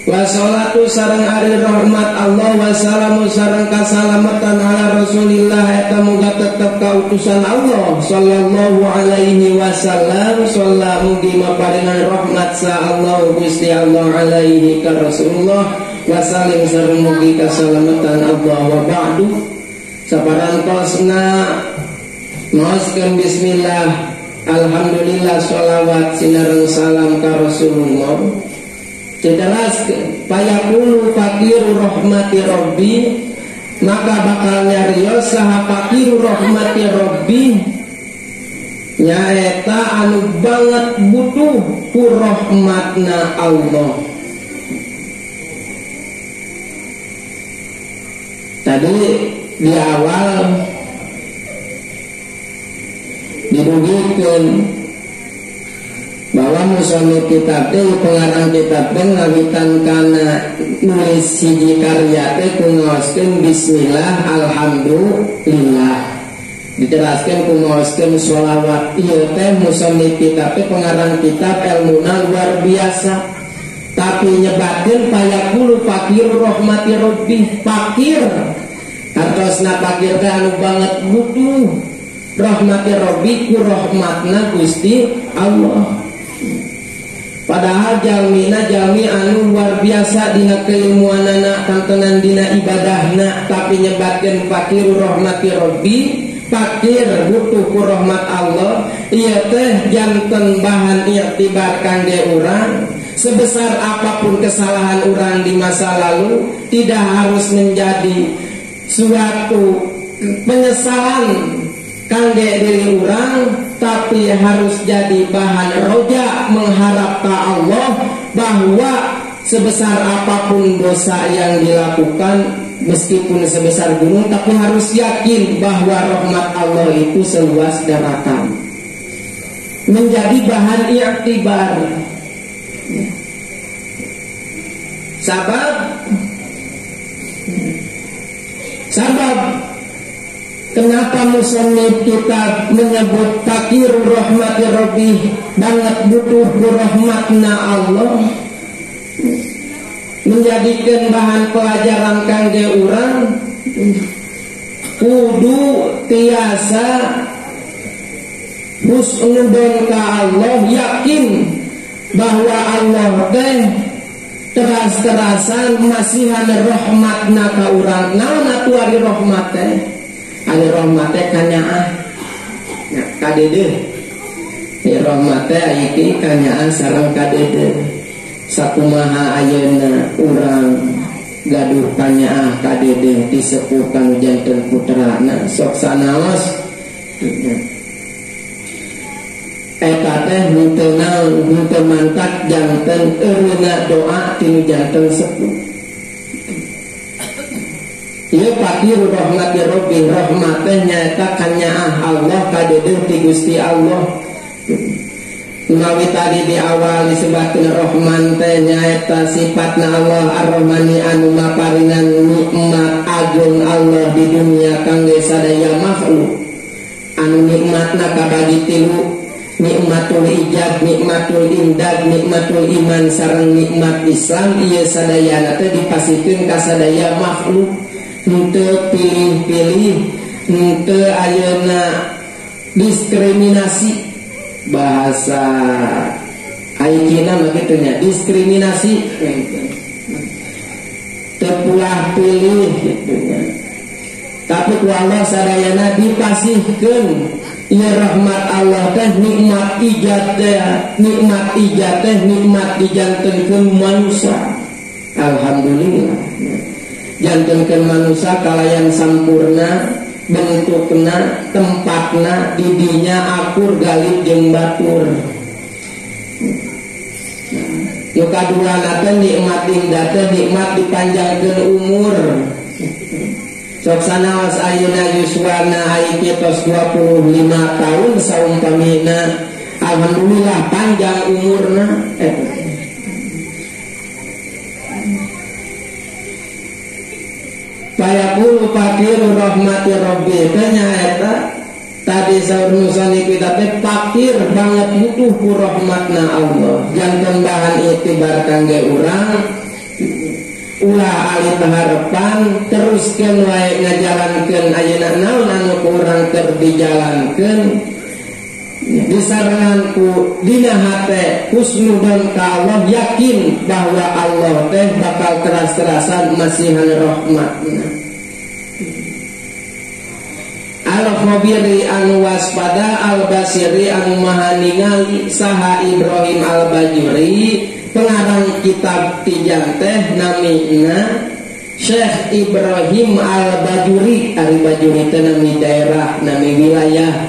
Wassalatu sareng ari rahmat Allah wassalamu sareng kasalamatan ala Rasulillah eta muga tetep ka utusan Allah sallallahu alaihi wasallam. Sallallahu mugi maparingan rahmat sa Allah Gusti Allah alaihi ka Rasulullah wasallim sareng mugi kasalamatan Allah. Wa ba'du saparantosna maoskeun bismillah alhamdulillah sholawat sinareng salam ka Rasulullah. Jelas payakulu fakiru rahmati Rabbi, maka bakal nyarios saha fakiru rahmati Rabbi nyaeta anu banget butuh ku rahmatna Allah. Tadi di awal dirugikan bahwa musannif kitab teh pengarang kitab teh ngawitan kana nulis hiji karya teh ku ngaoskeun bismillah alhamdulillah, dijelaskeun ku ngaoskeun sholawat. Ieu teh musannif kitab teh pengarang kitab ilmuna luar biasa, tapi nyebatkeun payakulu fakir rahmati Rabbi, fakir artosna fakir teh anu banget butuh rahmati Rabbi ku rahmatna Gusti Allah. Padahal jalmina jalmi anu luar biasa dina keilmuanana kantenan dina ibadahna, tapi nyebatkeun fakir rahmati Rabbi, fakir butuh ku rahmat Allah. Ieu teh janten bahan i'tibar kangge urang. Sebesar apapun kesalahan urang di masa lalu tidak harus menjadi suatu penyesalan kangge diri urang, tapi harus jadi bahan roja mengharap ka Allah bahwa sebesar apapun dosa yang dilakukan, meskipun sebesar gunung, tapi harus yakin bahwa rahmat Allah itu seluas daratan. menjadi bahan i'tibar. Sabab kenapa musannif kitab menyebut fakir rahmati rabbih, banget butuh rahmatna Allah, menjadikan bahan pelajaran kangge urang kudu tiasa husnudon ka Allah, yakin bahwa Allah teh teras-terasan masihan rahmatna ka urang. Naon atuh ari rahmat teh? Ari rahmat teh kanyaah. Nah, kadede. Ari rahmat teh iki kanyaah sareng kadede. Sakumaha ayeuna urang gaduh kanyaah kadede disepuh kanu janten putrana sok sanaos. Eta teh henteu naon, henteu mantak janten eureuna doa tinu janten sepuh. Ieu fakir rahmati rabbi, rahmat teh nyaeta kanyaah Allah kadede ti Gusti Allah. Menawi tadi di awal disebutkeun Rahman teh nyaeta sifatna Allah Ar-Rahmani anu maparingan nikmat agung Allah di dunia kangge sadaya makhluk. Anu nikmatna kabagi tilu, nikmatul ijab, nikmatul imdad, nikmatul iman sareng nikmat Islam. Ieu sadayana teh dipasikeun ka sadaya makhluk, henteu pilih-pilih, henteu ayeuna diskriminasi. Bahasa aikina mah kitu nya, diskriminasi, terpulah pilih kitu nya. Tapi ku Allah sadayana dipasihkeun ieu rahmat Allah teh nikmat ijad teh, nikmat dijantenkeun manusia. Alhamdulillah. Jantenkeun manusia kalayan sampurna bentukna, tempatna, didinya akur galib jeung batur. Nu kaduana teh nikmat indah teh nikmat dipanjangkeun umur. Sok sanaos ayeuna yuswana ai kitos 25 tahun saumpamina, alhamdulillah panjang umurna. Fayaqulu fakiru rahmati rabbi, nyaeta tadi saur musannif kita teh fakir banget butuh ku rahmatna Allah. Janten bahan itibar kangge urang, ulah ali harapan teruskeun wae ngajalankeun ayeuna naon anu ku urang keur dijalankeun. Disarangan ku dina hate husnudon ka Allah, yakin bahwa Allah teh bakal teras-terasan masihan rahmatna. Al-Khabiri anu waspada, Al-Basiri anu maha ningali, saha Ibrahim Al-Bajuri pengarang kitab tijan teh namina Syekh Ibrahim Al-Bajuri. Al-Bajuri teh nami daerah, nami wilayah.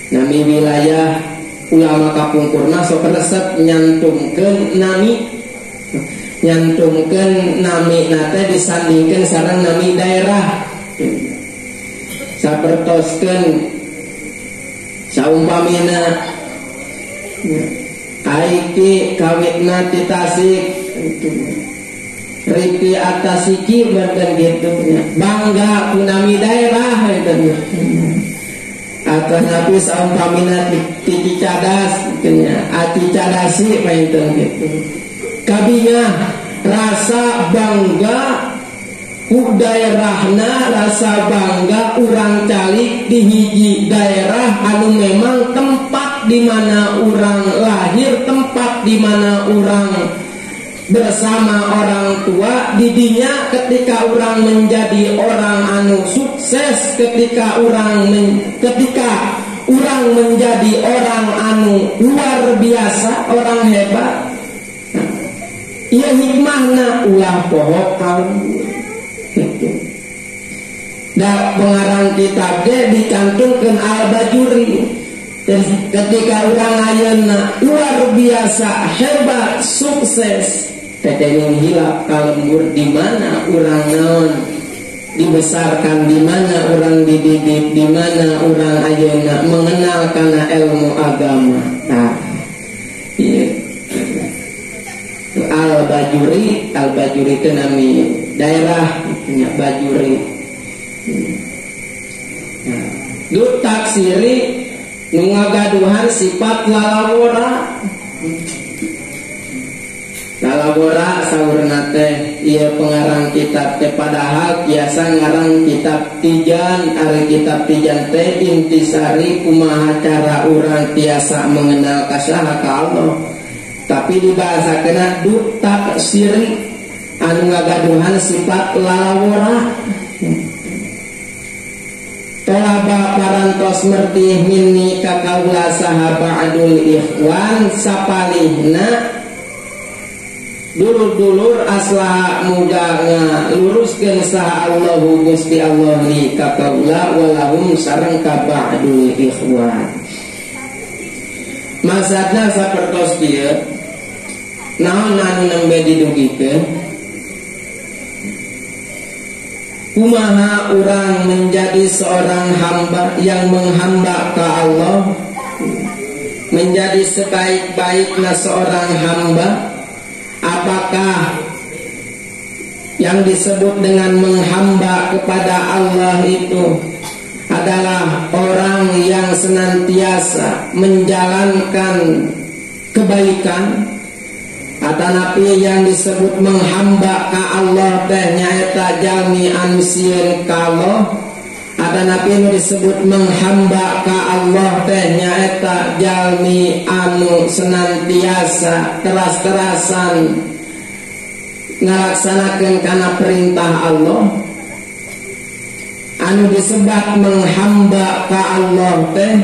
Nami wilayah ulama kapungkurna sok resep nyantumkeun nami nate disandingkeun sareng nami daerah. Sapertoskeun saumpamina aiki kawitna ti Tasik, Riki atasiki berdan gitu, bangga ku nami daerah gitu. Atau nabi saumpamina ti cadas gitu, ati cadasi gitu. Kabinya rasa bangga ku daerahna, rasa bangga urang calik di hiji daerah anu memang tempat di mana urang lahir, tempat di mana urang bersama orang tua. Didinya ketika urang menjadi orang anu sukses, ketika urang menjadi orang anu luar biasa, orang hebat. Ia hikmahna ulah poho kaum. Da pengarang kitab ge dicantumkeun Al-Bajuri. Ketika urang ayeuna luar biasa, hebat, sukses, teh hilap kalembur di mana urang naon dibesarkan, di mana orang dididik, di mana orang ayeuna mengenal kana ilmu agama. Nah, iya. Al-Bajuri itu nami daerah punya Bajuri. Nah, lu taksiri nu ngagaduhan sifat lalawora. Lalabora saurna teh ieu pengarang kitab teh padahal biasa ngarang kitab tijan. Ari kitab tijan teh intisari kumaha cara urang tiasa mengenal kasaha ka Allah, tapi dibahasakeun dutak siri anu ngagaduhan sifat lalabora. Tolaba parantos mertih minni kakaula sahaba'adul ikhwan sapalihna dulur-dulur aslah muda luruskeun saha Allahu Gusti Allah li kakaula walahum sareng ka ba'dul ikhwan. Maksudna sapertos kieu naon anu nembe didugikeun kumaha urang menjadi seorang hamba yang menghamba ka Allah, menjadi sebaik-baiknya seorang hamba. Apakah yang disebut dengan menghamba kepada Allah itu adalah orang yang senantiasa menjalankan kebaikan, atau napi yang disebut menghamba ka Allah teh nyaeta jalmi anu sieun ka Allah, ada napi yang disebut menghamba ka Allah teh nyaeta jalmi anu senantiasa teras-terasan ngalaksanakeun kana perintah Allah. Anu disebut menghamba ka Allah teh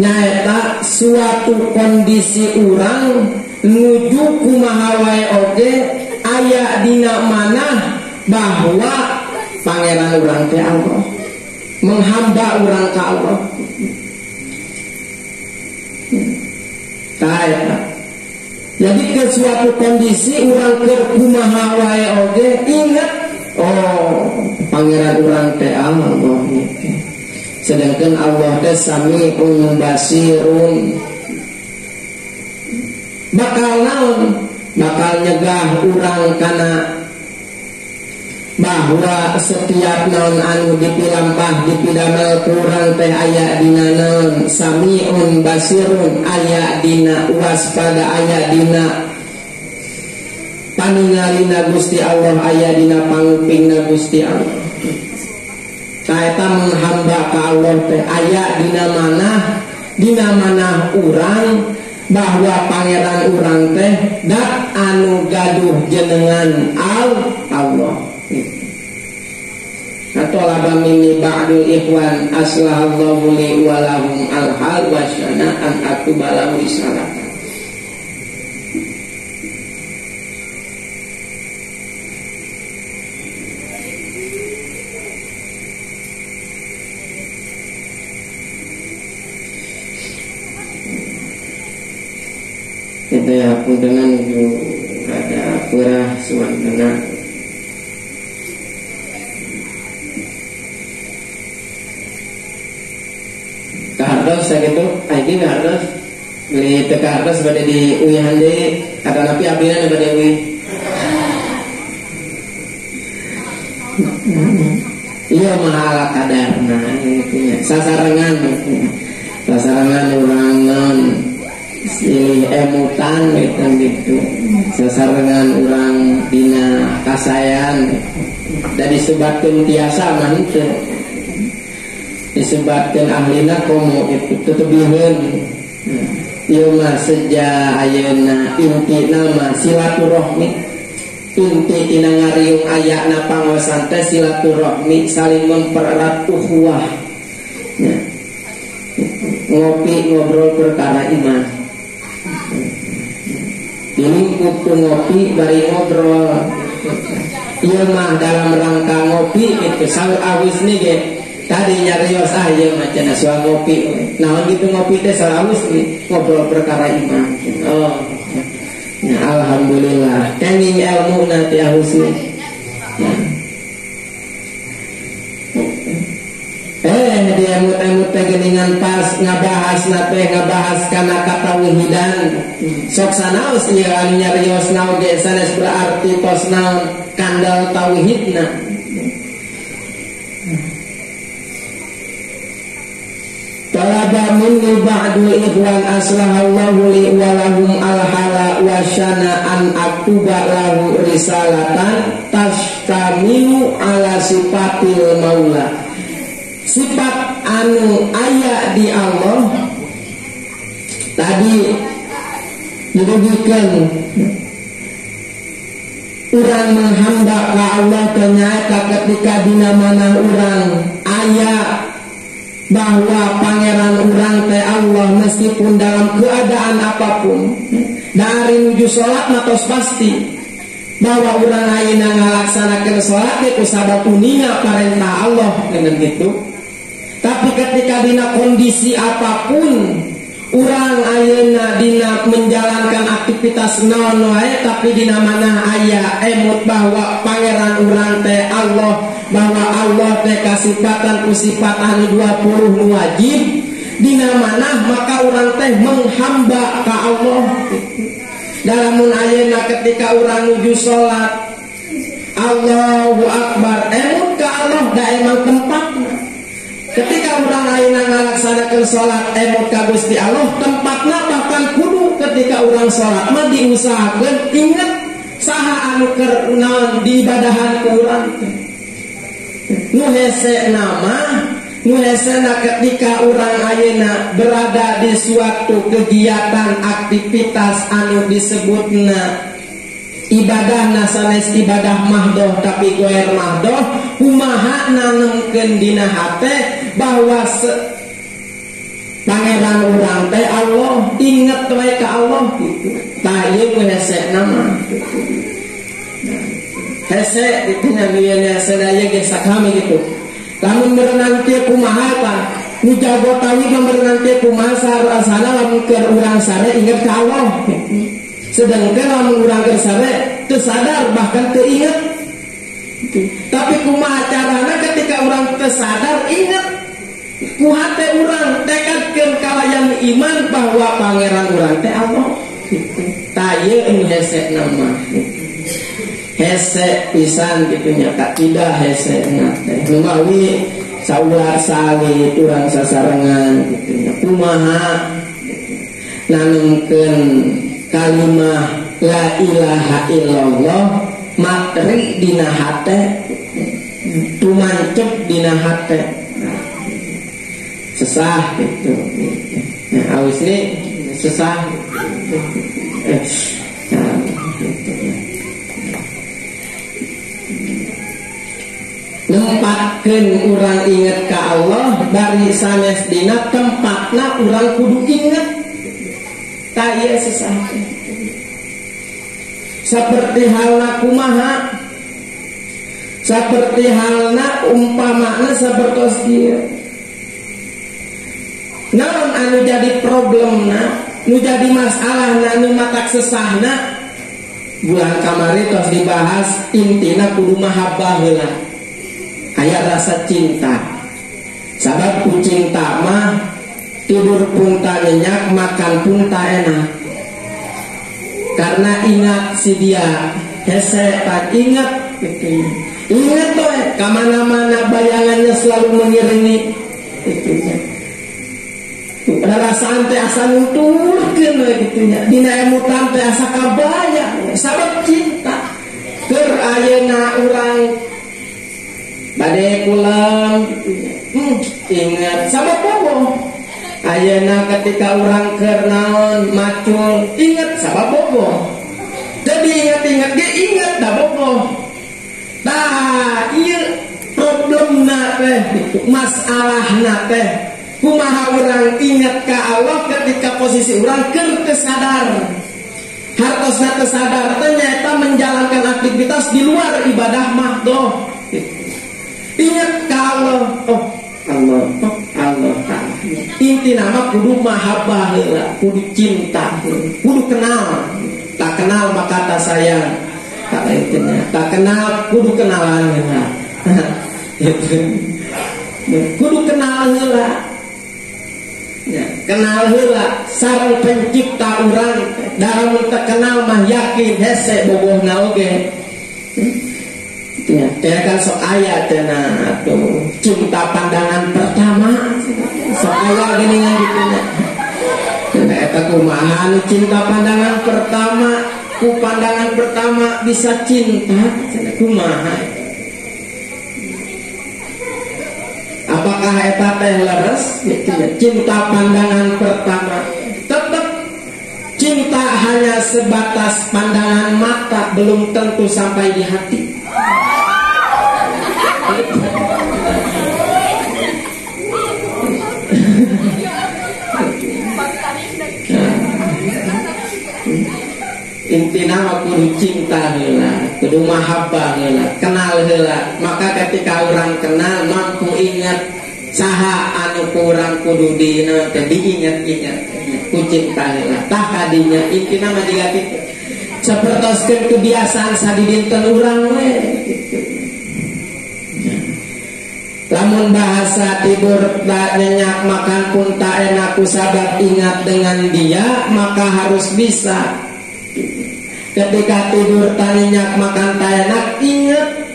nyaeta suatu kondisi urang nuju kumaha wae oge aya dina manah bahwa pangeran urang teh Allah, menghamba urang ka Allah. Jadi ke suatu kondisi urang keur kumaha wae oge ingat pangeran urang teh Allah gitu. Sedangkan Allah teh Sami'un Basirun. Bakal naon? Bakal nyegah urang kana bahwa setiap naon anu dipilampah dipidamel kurang teh aya dina naon Sami'un Basirun, aya dina waspada, aya dina paningalina Gusti Allah, aya dina pangupingna Gusti Allah. Kaeta menghamba ka Allah teh aya dina manah urang bahwa pangeran urang teh dak anu gaduh jenengan Allah. Atolaba minni ba'dul ikhwan aslahallahu li wa lahum al-hal wa syana'an aktubalahu risalatan. Itu ya puntengan itu ada purah suandana. Kahardos sakitu aing kahardos beli teu kahardos bade di uyahan deui atau napi abina bade uih. Iya mahala kadarna gitu nya. Sasarengan urang non silih emutan gitu. Sasarengan urang dina kasayan da disebatkeun tiasa mah henteu. Disebutkan ahlina komo itu tetebihun. Ieu mah seja ayeuna inti nama silaturahmi. Inti tina ngariung ayana pangaosan teh silaturahmi, saling mempererat ukhuwah. Ya. Ngopi ngobrol perkara iman. Ini kudu ngopi bari ngobrol. Ieu mah dalam rangka ngopi itu saur awis nih ge. Tadi nyarios aja macam soal ngopi. Nah gitu ngopi teh selalu ngobrol perkara iman. Oh, ya, alhamdulillah. Kenging ilmu nanti ahusni. Dia emut-emut geningan pas ngabahas karena katauhidan sok sanaos ieu anu nyarios naon ge sanes berarti tos naon kandal tauhidna. Talaba minni ba'du ikhwan aslahallahu li wa lahum alhala wa syana an aktuba lahu risalatan tashtamilu ala sifatil maula. Sifat anu aya di Allah tadi dirugikan urang menghamba ka Allah ternyata ketika dina mana urang aya bahwa pangeran urang teh Allah meskipun dalam keadaan apapun dari nuju sholat matos pasti bahwa urang ayeuna ngalaksanakeun sholat teh kusabab uninga perintah Allah dengan gitu. Tapi ketika dina kondisi apapun urang ayeuna dina menjalankan aktivitas naon wae tapi dina mana aya emut bahwa pangeran urang teh Allah, bahwa Allah teh kasifatan ku sifat anu 20 nu wajib dina mana maka urang teh menghamba ka Allah. Dalamun ayeuna ketika urang nuju salat Allahu Akbar emut ka Allah da emang tempatna. Ketika urang ayeuna ngalaksanakeun salat emut ka Gusti Allah tempatna bahkan kudu ketika urang salat mah diusahakeun inget saha anu keur naon di ibadahan ku urang teh. Nu hese nama nu hesena ketika urang ayeuna berada di suatu kegiatan aktivitas anu disebutna ibadah sanes ibadah mahdoh tapi goer mahdoh kumaha nanengkeun dina hate bahwa pangeran urang teh Allah inget wae ka Allah gitu. Tah ieu hese nama hese itu nya hese daya ge sakami gitu. Lamun berenang teh kumaha tah nu jago tauhid berenang teh kumaha sarasana lamun keur urang sare inget ka Allah. Sedangkan lamun urang keur sare teu sadar bahkan teu inget. Tapi kumaha carana ketika urang teu sadar inget ku hate urang tekadkeun kalayan iman bahwa pangeran urang teh Allah. Tah ieu anu hese nama. Hese pisan gitu nya tak tidak hese na teh lumawi saular sali urang sasarengan gitu nya kumaha nanengkeun kalimah la ilaha illallah materi dina hate tumancep dina hate sesah gitu. Nah awis ini sesah nempatkeun urang inget ka Allah dari sanes dina tempatna urang kudu inget. Tah ieu sesah. Seperti halna kumaha? Seperti halna umpamana sapertos kieu. Naon anu jadi problemna, nu jadi masalahna, nu matak sesahna bulan kamari tos dibahas intina kudu mahabbah heula. Aya rasa cinta. Sabab ku cinta mah tidur pun tak nyenyak, makan pun tak enak. Karena ingat si dia, hese tak ingat gitu. Ingat tuh kemana-mana bayangannya selalu mengiringi itu. Perasaan teh asa nuturkeun we gitunya. Dina emutan teh asa kabayang sabab cinta. Keur ayeuna urang bade pulang ingat sabab boboh. Ayeuna ketika urang keur naon macul ingat sabab boboh. Jadi ingat-ingat ge ingat da boboh. Tah ieu problemna teh masalahna teh kumaha urang ingat ka Allah ketika posisi urang keur teu sadar. Hartosna teu sadar ternyata menjalankan aktivitas di luar ibadah mahdoh. Ingat ka Allah, oh Allah, oh Allah Ta'ala. Inti nama kudu mahabbah heula, kudu cinta heula, kudu kenal. Tak kenal maka tak sayang. Tak kenal kudu kenalan heula. kudu kenal heula. Ya, kenal heula sareng pencipta urang. Dalam terkenal mah yakin hese bobohna oge. Ya, kayak kan sok aya cenah atuh cinta pandangan pertama. Sok aya gini gitu nya. Nah, eta kumaha nu cinta pandangan pertama, ku pandangan pertama bisa cinta, cenah kumaha. Apakah eta teh leres gitu ya? Cinta pandangan pertama. Tetap cinta hanya sebatas pandangan mata, belum tentu sampai di hati. Intina mah kudu cinta heula, kudu mahabbah heula, kenal heula. Maka ketika orang kenal mampu ingat saha anu kurang kudu dina teh diingat-ingat ku cinta heula. Tah kadinya intina mah jiga kitu. Sapertoskeun kebiasaan sadidinten urang we kitu. Lamun bahasa tidur tak nyenyak makan pun tak enak ku sabar ingat dengan dia, maka harus bisa. Ketika tidur tak nyenyak makan tak enak ingat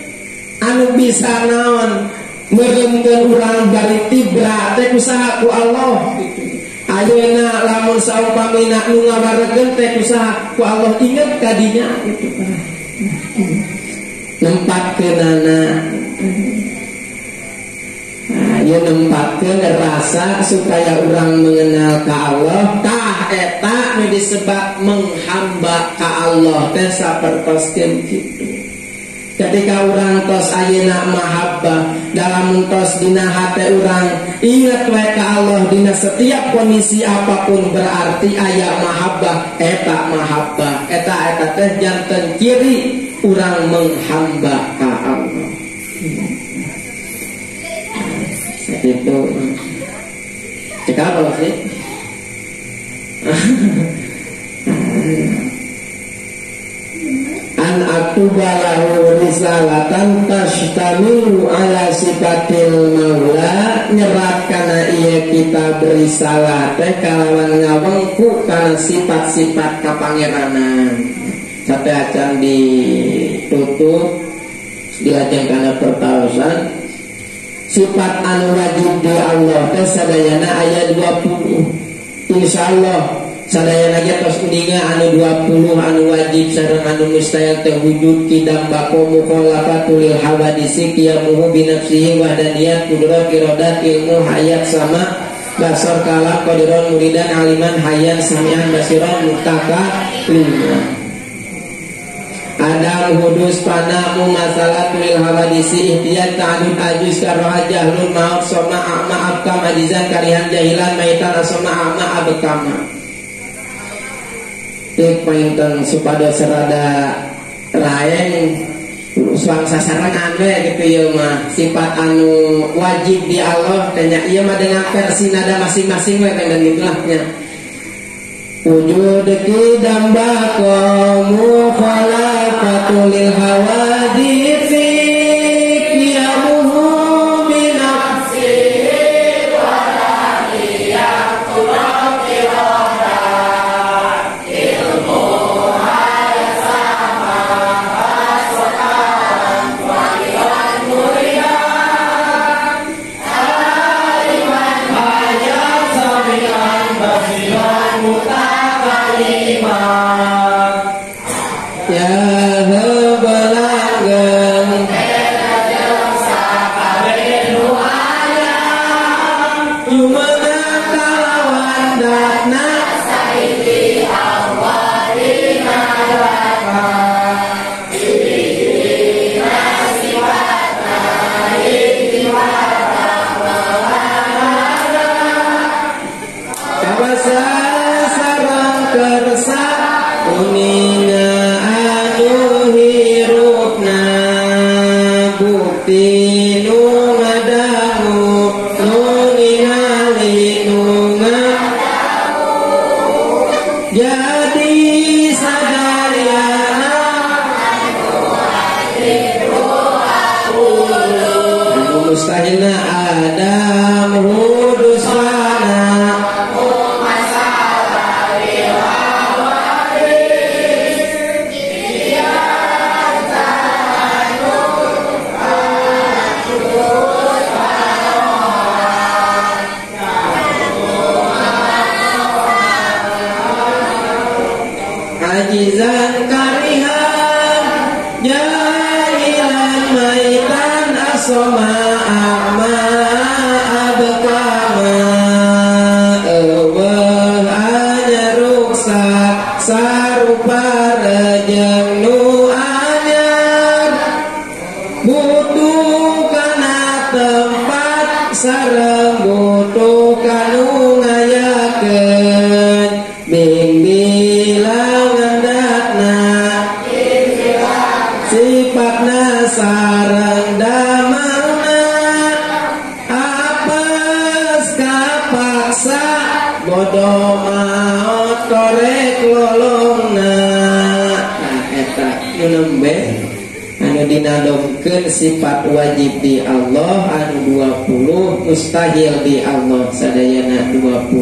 anu bisa naon meremkeun urang bari tibra teh usaha ku Allah gitu. Ayeuna lamun saumpamina nu ngabarekeun teh usaha ku Allah ingat kadinya gitu. Nempatkeunana ia nempatkan rasa supaya orang mengenal ke Allah. Tah eta nu disebut menghamba ke Allah teh sapertoskeun kitu. Ketika orang tos ayeuna mahabbah dalam tos dina hate orang ingat we ka Allah dina setiap kondisi apapun berarti aya mahabbah. Eta mahabbah eta teh janten ciri orang menghamba ka Allah. Itu cek apa sih? An aktubalahu risalatan tashtamilu ala sifatil maula, nyerat kana ieu kita berisalah teh kalawan ngawengku kana sifat-sifat kapangeranan. Sampai acan ditutup diajeng kana pertaosan. Sifat anu wajib di Allah teh sadayana aya 20. Insyaallah sadayana ge tos uninga anu 20 anu wajib sareng anu mustahil teh wujud kidam bako mukhalafatul hawadisi qiyamuhu bi nafsihi wa daniyat qudrat iradat ilmu hayat sama basar kalam qadiran muridan aliman hayyan samian basiran muttaka lima. Adam hudus panamu masalah tulil hawadisi ihtiyat ta'adud ajus karoha jahlun ma'ab soma a'ma abkam adizan karihan jahilan maitan asoma a'ma abkama. Tik painten supada serada raeng suang sasarangan we gitu ya mah. Sifat anu wajib di Allah tanya iya mah dengan versi nada masing-masing we kan gitulah nya. Wujud kidam baqamu khalafatul hawadisi qiyamuhu bi nafsihi wa radiyatul iradah ilmu hayat sama asakan walian muridan aliman hayat samian basiran ya hebelangeun yumana kalawan datna saiki Allah dina neraka dina sifatna istiwata melana kabasa sareng kersa uninga anu hirupna bukti nu ngadamu nu ningali nu ngadamu jadi sadayana anu mustahilna ada ajizan karihan jahilan maitan asoma a'ma abkama eueuh anyaruksak sarupa rejeng nu anyar butuh kana tempat sareng butuh kanu ngayakeun bimbingan datna sifatna sareng damarna apes kapaksa bodoh maot korek lolongna. Nah eta nu nembe anu dinadomkeun sifat wajib di Allah anu 20 mustahil di Allah sadayana 20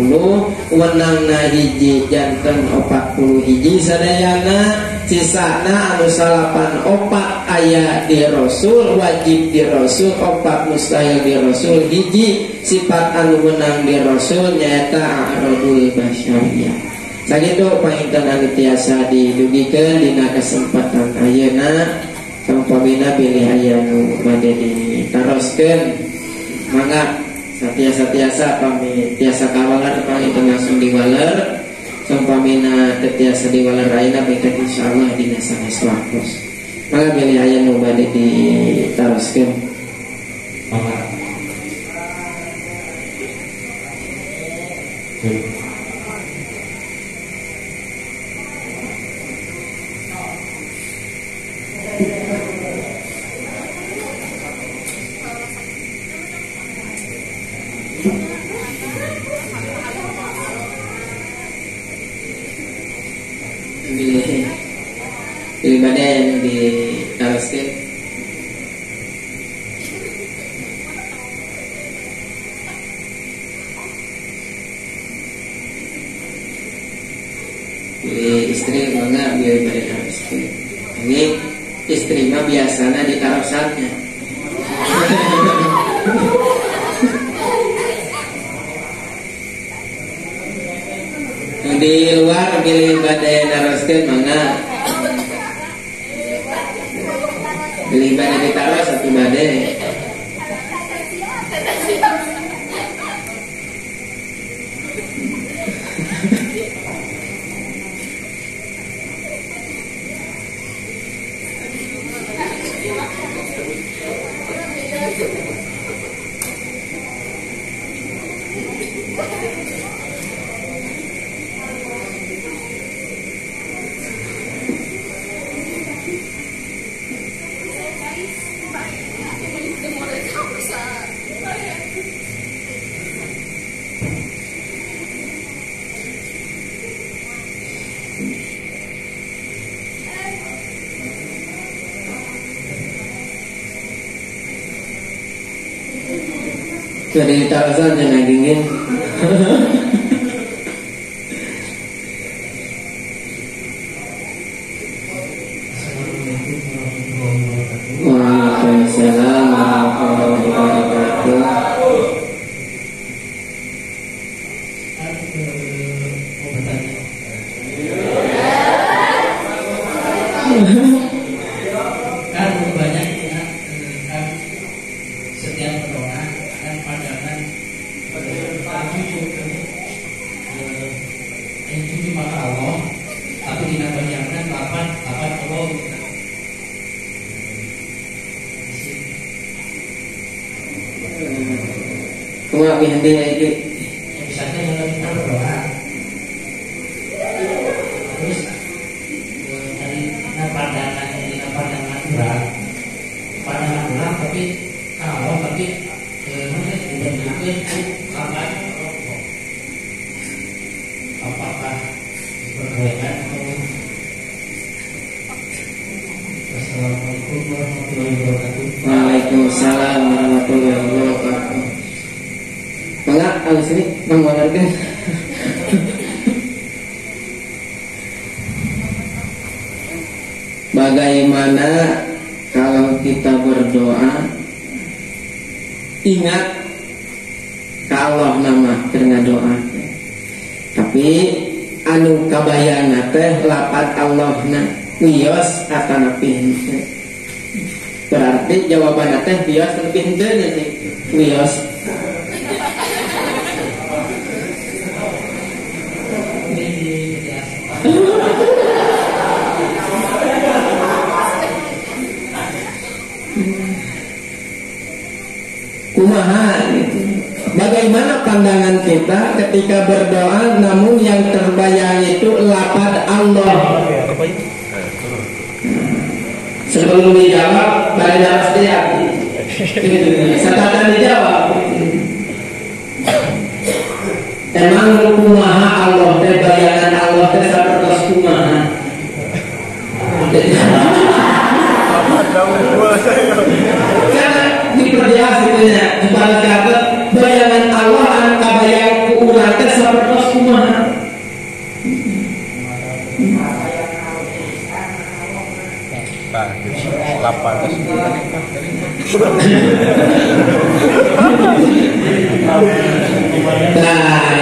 wenangna hiji janten 40 hiji sadayana sisana anu 84 aya di Rasul wajib di Rasul 4 mustahil di Rasul hiji sifat anu wenang di Rasul nyaeta a'radul basyariyah. Sakitu painten anu tiasa didugikeun dina kesempatan ayeuna sampamina pilih aya nu bade ditaroskeun mangga satiasa pami tiasa kawaler painten langsung diwaler sampamina teu tiasa diwaler ayeuna bengket insyaallah dina sanes waktos mangga pilih aya nu bade ditaroskeun mangga. Pilih badai yang ditaroskeun. Pilih istri mangga pilih badai taroskeun. Ini istri mah biasana ditarosannya. Di luar pilih badai naroskeun mangga. Pilih badai ditaruh satu badai. Jadi tarzan jangan dingin. Waalaikumsalam warahmatullahi wabarakatuh. Kan banyak kan setiap berdoa kan pandangan tujuh mata Allah, tapi tidak bayangkan 8 Allah. Kuma bihandi lagi. Misalnya kalau kita berdoa, terus dari pandangan berat, tapi kalau mana dibentukkan kapan? Apakah berbeda? Assalamualaikum warahmatullahi wabarakatuh. Waalaikumsalam warahmatullahi wabarakatuh. Mangga alis ini mengeluarkan. Bagaimana kalau kita berdoa ingat kalau nama karena doa, tapi anu kabayana teh lapat Allahna wios atana pinte. Berarti jawabanna teh wios atau pinte nih wios. Kumaha gitu. Bagaimana pandangan kita ketika berdoa namun yang terbayang itu lafaz Allah. Sebelum dijawab, baik harus dihati. Setelah dijawab, emang kumaha Allah teh bayangan Allah teh sapertos kumaha. Karena diperjelas gitu ya, dibalas kata bayangan Allah anu kabayang ku urang teh sapertos kumaha. Nah,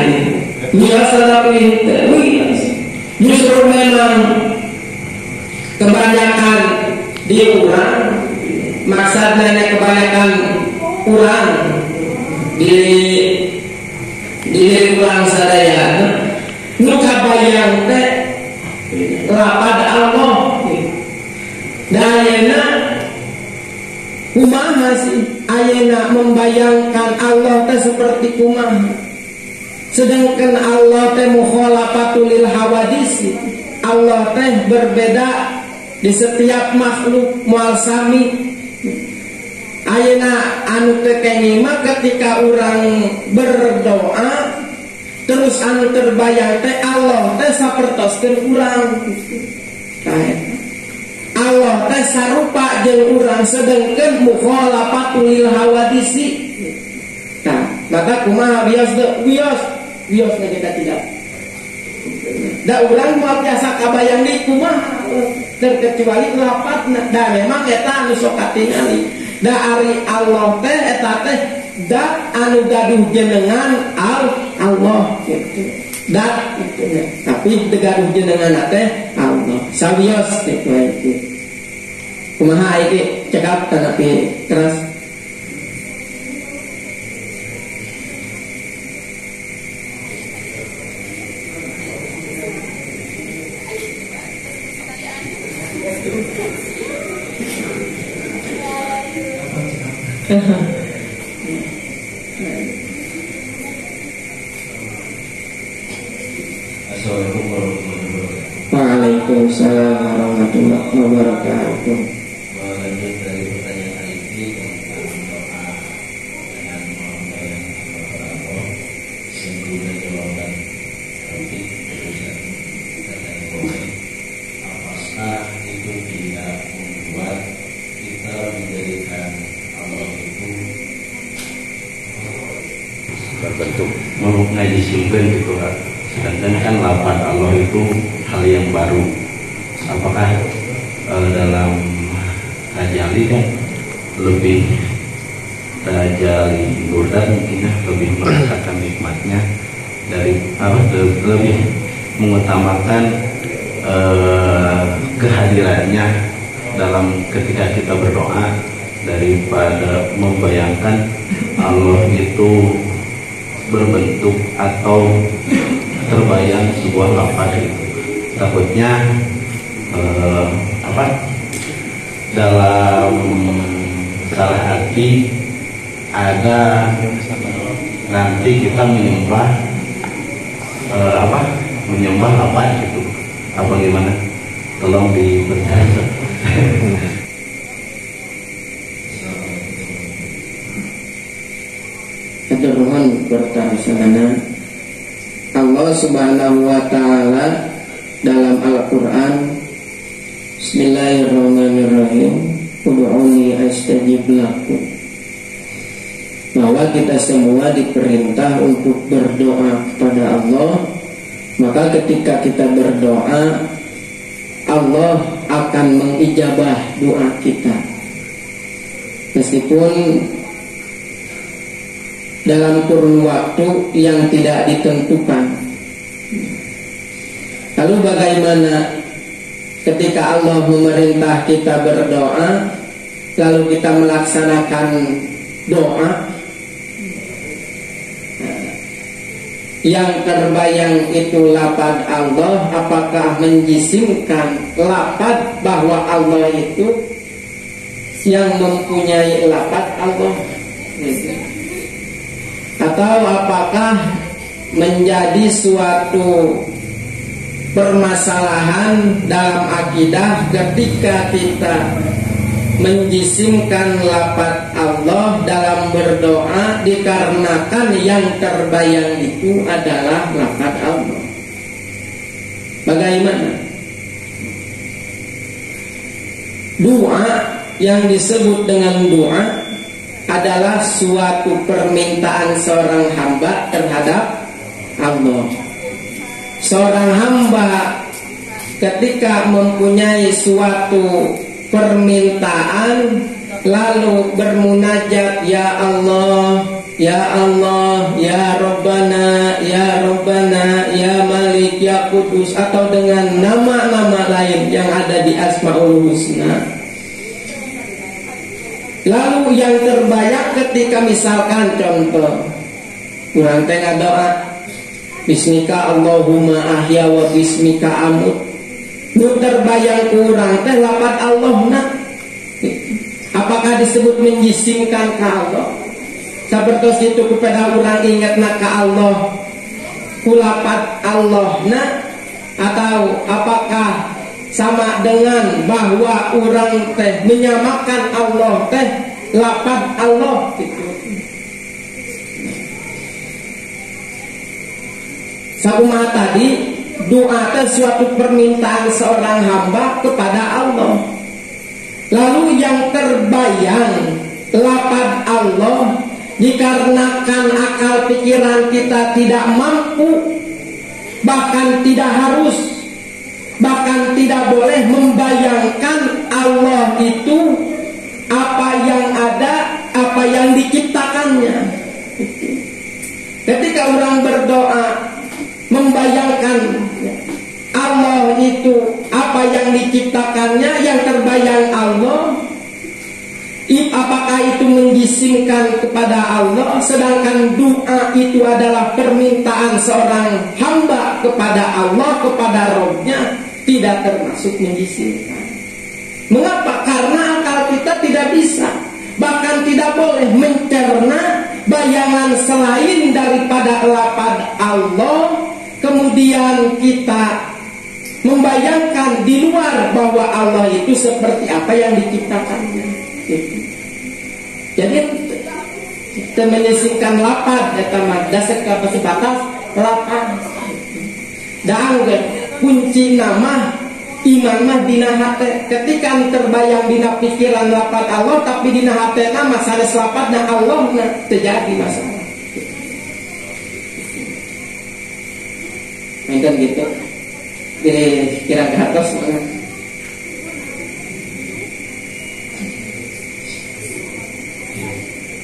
biasa tapi justru memang kebanyakan di urang, maksudnya kebanyakan urang di urang sadaya nu kabayang teh lapad Allah. Dayana kumaha sih ayana membayangkan Allah teh seperti kumaha, sedangkan Allah teh mukhalafatul lil hawadis. Allah teh berbeda di setiap makhluk mual sami. Ayana anu teh kengi mah ketika orang berdoa terus anu terbayang teh Allah teh sapertoskeun urang. Allah teh sarupa jeung urang sedengkeun mukhalafatul lil hawadisi. Nah, maka kumaha bios kita tidak. Da urang moal biasa kabayang deui kumaha terkecuali lapatna. Da memang eta anu sok katingali. Da ari Allah teh eta teh dat anu gaduh jenengan Allah gitu. Dat itu ya. Tapi degaduh jenengan teh Allah. Sawios gitu itu. Kumaha iki cekap tapi keras. Assalamualaikum warahmatullahi wabarakatuh. Waalaikumsalam warahmatullahi wabarakatuh. Lanjut dari pertanyaan hari ini tentang doa dengan membayangkan Allah sebelumnya jawaban tapi kemudian apakah itu tidak membuat kita menjadikan Allah itu berbentuk memaknai disimpan gitu kan. Sedangkan kan lafaz Allah itu hal yang baru. Apakah dalam tajali kan lebih tajali burda mungkin lebih merasakan nikmatnya dari lebih mengutamakan kehadirannya dalam ketika kita berdoa daripada membayangkan Allah itu berbentuk atau terbayang sebuah lafaz itu. Takutnya dalam salah arti ada nanti kita menyembah menyembah apa gitu. Apa gimana? Tolong diperjelas. Mohon bertahan. Allah Subhanahu wa taala dalam Al-Qur'an Bismillahirrahmanirrahim ud'uni astajib lakum, bahwa kita semua diperintah untuk berdoa kepada Allah. Maka ketika kita berdoa, Allah akan mengijabah doa kita meskipun dalam kurun waktu yang tidak ditentukan. Lalu bagaimana ketika Allah memerintah kita berdoa, lalu kita melaksanakan doa? Yang terbayang itu lafaz Allah, apakah menjisimkan lafaz bahwa Allah itu yang mempunyai lafaz Allah? Atau apakah menjadi suatu permasalahan dalam akidah ketika kita menjisimkan lafaz Allah dalam berdoa dikarenakan yang terbayang itu adalah lafaz Allah? Bagaimana? Doa yang disebut dengan doa adalah suatu permintaan seorang hamba terhadap Allah. Seorang hamba ketika mempunyai suatu permintaan lalu bermunajat, ya Allah, ya Allah, ya Rabbana, ya Rabbana, ya Malik, ya Kudus, atau dengan nama-nama lain yang ada di Asmaul Husna. Lalu yang terbayang ketika misalkan contoh kurang tengah doa, Bismika Allahumma ahya wa bismika amut. Nu terbayang kurang teh lafaz Allah nak. Apakah disebut menjisimkan ke Allah? Sapertos itu kepada orang ingat nak ke Allah ku lafaz Allah nak, atau apakah sama dengan bahwa orang teh menyamakan Allah teh lafaz Allah gitu. Sakumaha tadi, doa itu suatu permintaan seorang hamba kepada Allah. Lalu yang terbayang lafaz Allah dikarenakan akal pikiran kita tidak mampu, bahkan tidak harus, bahkan tidak boleh membayangkan Allah itu apa yang ada, apa yang diciptakannya. Ketika orang berdoa membayangkan Allah itu apa yang diciptakannya, yang terbayang Allah, apakah itu menjisimkan kepada Allah? Sedangkan doa itu adalah permintaan seorang hamba kepada Allah, kepada Rabb-nya, tidak termasuk menjisimkan. Mengapa? Karena akal kita tidak bisa, bahkan tidak boleh mencerna bayangan selain daripada lafaz Allah. Kemudian kita membayangkan di luar bahwa Allah itu seperti apa yang diciptakannya. Jadi kita menyisipkan lafaz eta mah dasar ka sebatas lafaz. Da angger kunci nama iman mah dina hate. Ketika terbayang dina pikiran lafaz Allah tapi dina hatena mah sanes lafazna Allah na terjadi masalah. Mainkan gitu kira ke atas mana?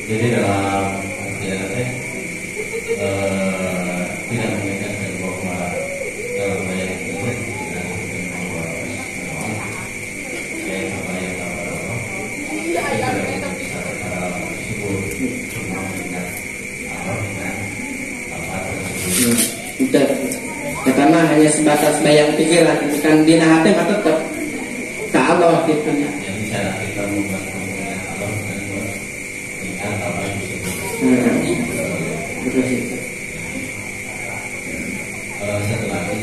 Jadi dalam artian tidak mengingatkan bahwa dalam ayat ini tidak mengingatkan bahwa ayat apa yang Allah tidak bisa tersebut cuma mengingat Allah dengan apa tersebut. Pertama hanya sebatas bayang pikiran, bukan dina hati mah tetap ke Allah gitu ya. Jadi cara kita membuat mengingat Allah dengan mengingat apa yang disebut. Betul itu. Satu lagi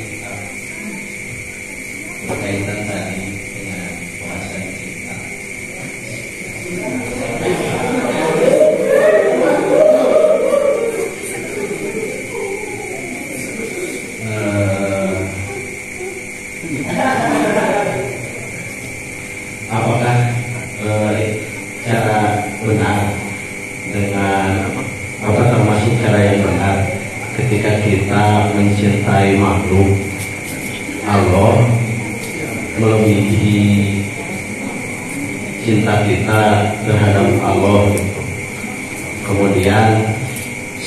berkaitan tadi dengan bahasa cinta. Apakah cara benar dengan apa termasuk cara yang benar ketika kita mencintai makhluk Allah melebihi cinta kita terhadap Allah, kemudian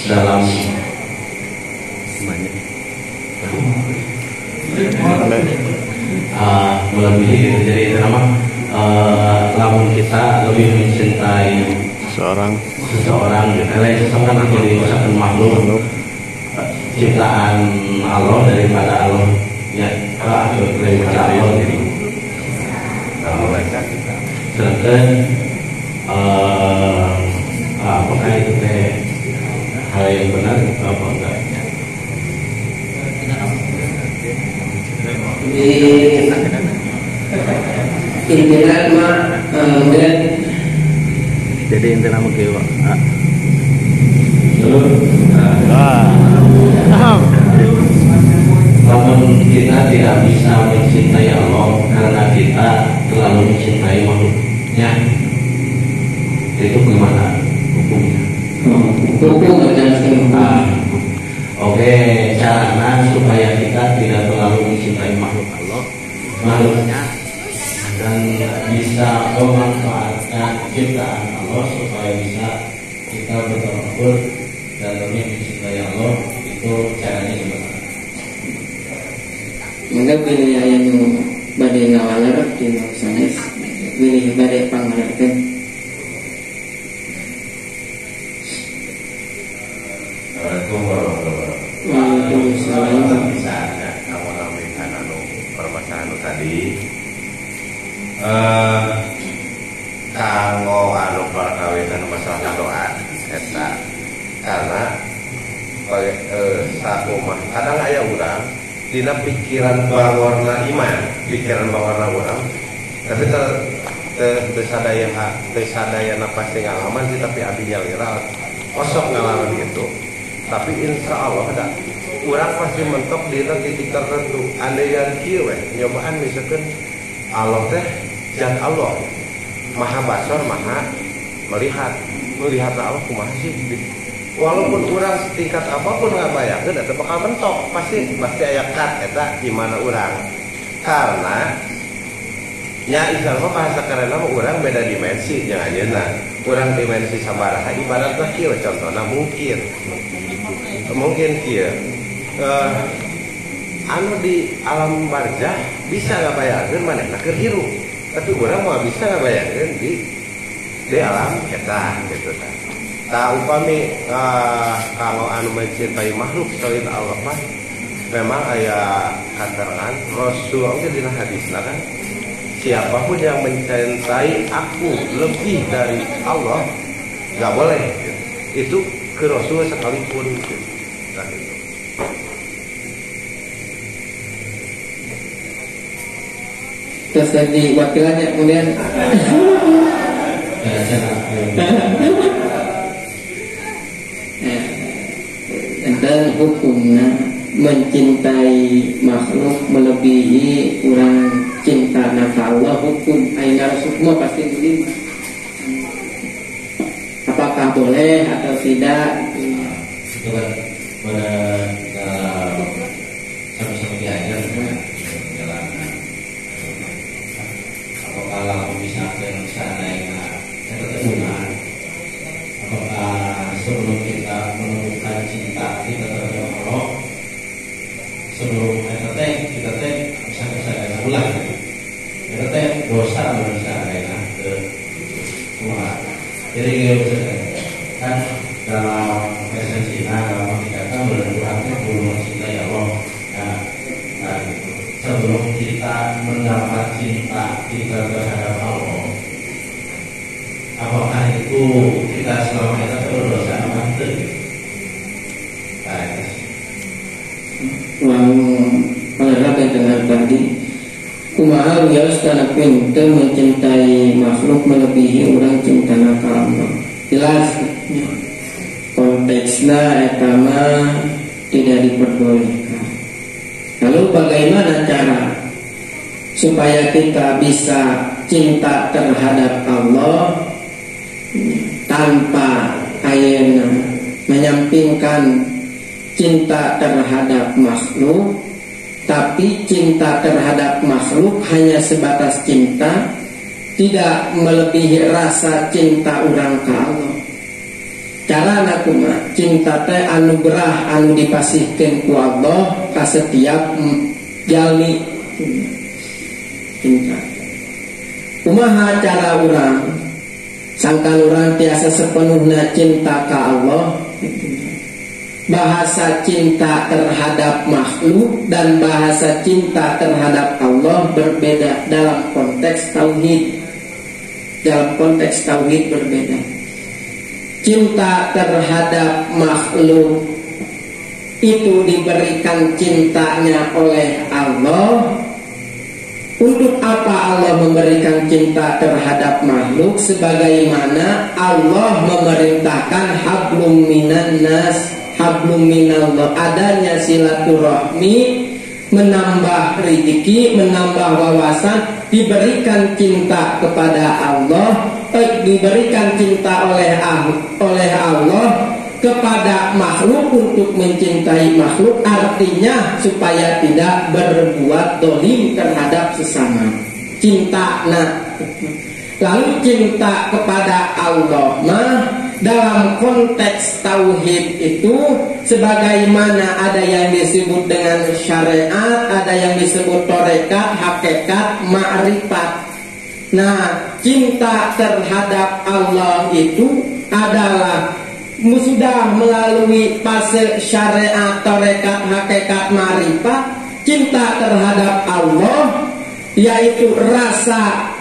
dalam melebihi gitu. Jadi itu nama lamun kita lebih mencintai seseorang gitu. Seseorang menjadi satu makhluk ciptaan Allah daripada Allah ya daripada Allah jadi sedangkan apakah itu hal yang benar apa enggak? Intinya mah jadi intinya mah kieu. Namun kita tidak bisa mencintai Allah karena kita terlalu mencintai makhluknya. Itu gimana hukumnya? Oke, caranya supaya kita tidak terlalu mencintai makhluknya dan bisa memanfaatkan ciptaan Allah supaya bisa kita betul-betul dan lebih mencintai Allah. Itu caranya gimana? Maka pilih yang badai ngawalar di sanes pilih badai pangalarkan. Assalamualaikum warahmatullahi wabarakatuh. Waalaikumsalam. Bisa ada kamu nambahan permasalahan tadi. Kanggo perkawinan masalah doa eta karena sakumah kadang aya urang dina pikiran bangorna iman, pikiran bangorna urang, tapi teu sadaya pasti ngalaman sih, tapi abdi lira kosong ngalaman gitu. Tapi insya Allah ada urang pasti mentok dina titik tertentu. Andaian kieu we nyobaan misalkan Allah teh zat Allah maha basor, maha melihat Allah kumaha sih. Walaupun urang setingkat apapun ngabayangkeun eta bakal mentok, pasti aya kat eta imana urang. Karena nya Islam mah bahasa karena mah urang beda dimensi jeung ayeuna. Urang dimensi sabaraha ibaratna kieu contohna mungkin kieu. Anu di alam barzah bisa ngabayangkeun manehna keur hirup. Tapi urang mah bisa ngabayangkeun di alam eta gitu kan. Upami kalau anu mencintai makhluk selain Allah mah memang aya katerangan Rasulullah dina hadisna kan siapapun yang mencintai aku lebih dari Allah nggak boleh gitu. Itu ke Rasul sekalipun gitu. Nah, gitu. Terus jadi wakilannya kemudian dan hukumnya mencintai makhluk melebihi orang cinta naka Allah, hukum aina semua pasti terima. Apakah boleh atau tidak? Itu kan pada sama-sama diajar jalan. Apakah misalkan seandainya kita terkenal, apakah sebelum kita menemukan cinta kita terhadap Allah, sebelum kita misalnya ulah kita dosa misalnya ke Tuhan. Jadi kan dalam esensinya dalam hakikatnya benar-benar belum mencintai Allah. Nah, gitu. Sebelum kita mendapat cinta kita terhadap Allah, apakah itu kita selama kita berdosa apa tidak? Mengenai dengan tadi kumaha wios kana pintu mencintai makhluk melebihi orang cinta naka Allah. Jelas konteksnya etama tidak diperbolehkan. Lalu bagaimana cara supaya kita bisa cinta terhadap Allah tanpa ayana menyampingkan cinta terhadap makhluk, tapi cinta terhadap makhluk hanya sebatas cinta, tidak melebihi rasa cinta orang ke Allah. Cara nakuma cinta teh anugerah anu dipasihkeun ku Allah ka setiap jalmi cinta. Kumaha cara urang sangkan urang tiasa sepenuhna cinta ka Allah. Bahasa cinta terhadap makhluk dan bahasa cinta terhadap Allah berbeda dalam konteks tauhid. Dalam konteks tauhid berbeda. Cinta terhadap makhluk itu diberikan cintanya oleh Allah. Untuk apa Allah memberikan cinta terhadap makhluk? Sebagaimana Allah memerintahkan hablum minan nas, hablum minallah, adanya silaturahmi, menambah rezeki, menambah wawasan, diberikan cinta kepada Allah, diberikan cinta oleh Allah kepada makhluk untuk mencintai makhluk, artinya supaya tidak berbuat dolim terhadap sesama. Cinta, lalu cinta kepada Allah dalam konteks tauhid itu sebagaimana ada yang disebut dengan syariat, ada yang disebut tarekat, hakikat, ma'rifat. Nah, cinta terhadap Allah itu adalah sudah melalui fase syariat, tarekat, hakikat, ma'rifat. Cinta terhadap Allah yaitu rasa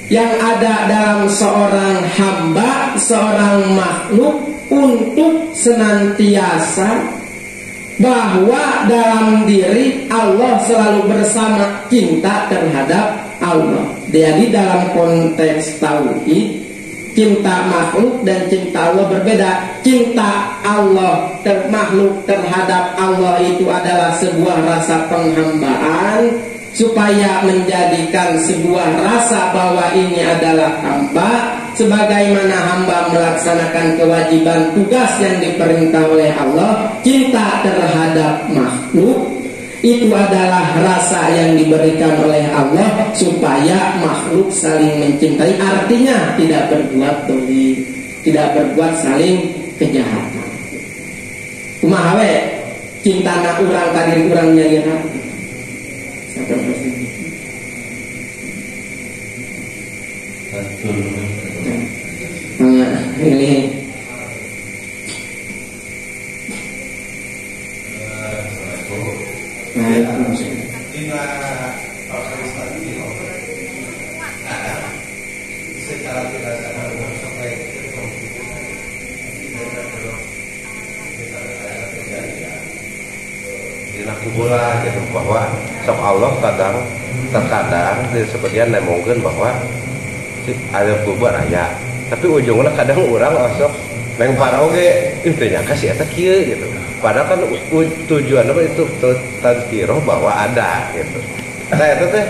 yang ada dalam seorang hamba, seorang makhluk, untuk senantiasa bahwa dalam diri Allah selalu bersama, cinta terhadap Allah. Jadi dalam konteks tauhid, cinta makhluk dan cinta Allah berbeda. Cinta Allah makhluk terhadap Allah itu adalah sebuah rasa penghambaan, supaya menjadikan sebuah rasa bahwa ini adalah hamba, sebagaimana hamba melaksanakan kewajiban tugas yang diperintah oleh Allah. Cinta terhadap makhluk itu adalah rasa yang diberikan oleh Allah supaya makhluk saling mencintai, artinya tidak berbuat dolim, tidak berbuat saling kejahatan. Kumaha we cintana urang ka diri urang nyaira. Ini secara tidak sadar sampai dinaku bola gitu bahwa sok Allah terkadang sepertian nemongkeun bahwa ada kubur raya, tapi ujungnya kadang orang osok lempar oge intinya kasih eta kieu gitu. Padahal kan tujuan apa itu tazkirah bahwa ada gitu. Nah itu teh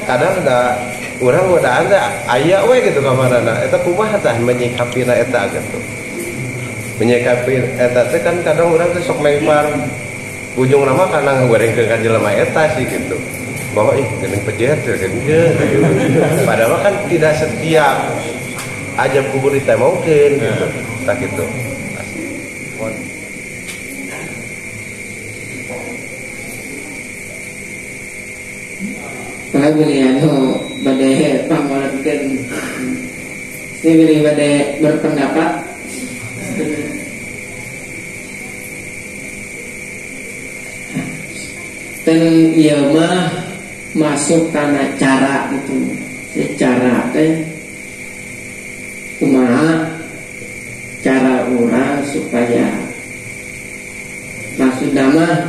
kadang ada orang udah ada aya we gitu kamarana eta kumaha tah menyikapina eta gitu. Menyikapi eta teh kan kadang orang teh sok lempar ujung nama karena ngegorengkeun ka jelema eta sih gitu. Bahwa geuning pejet gitu. Padahal kan tidak setiap aja kubur ditemokeun gitu. Tak gitu. Pagilian bade pangolkeun sibili bade berpendapat ten ieu mah masuk karena cara itu, secara teh kumaha cara urang supaya maksud nama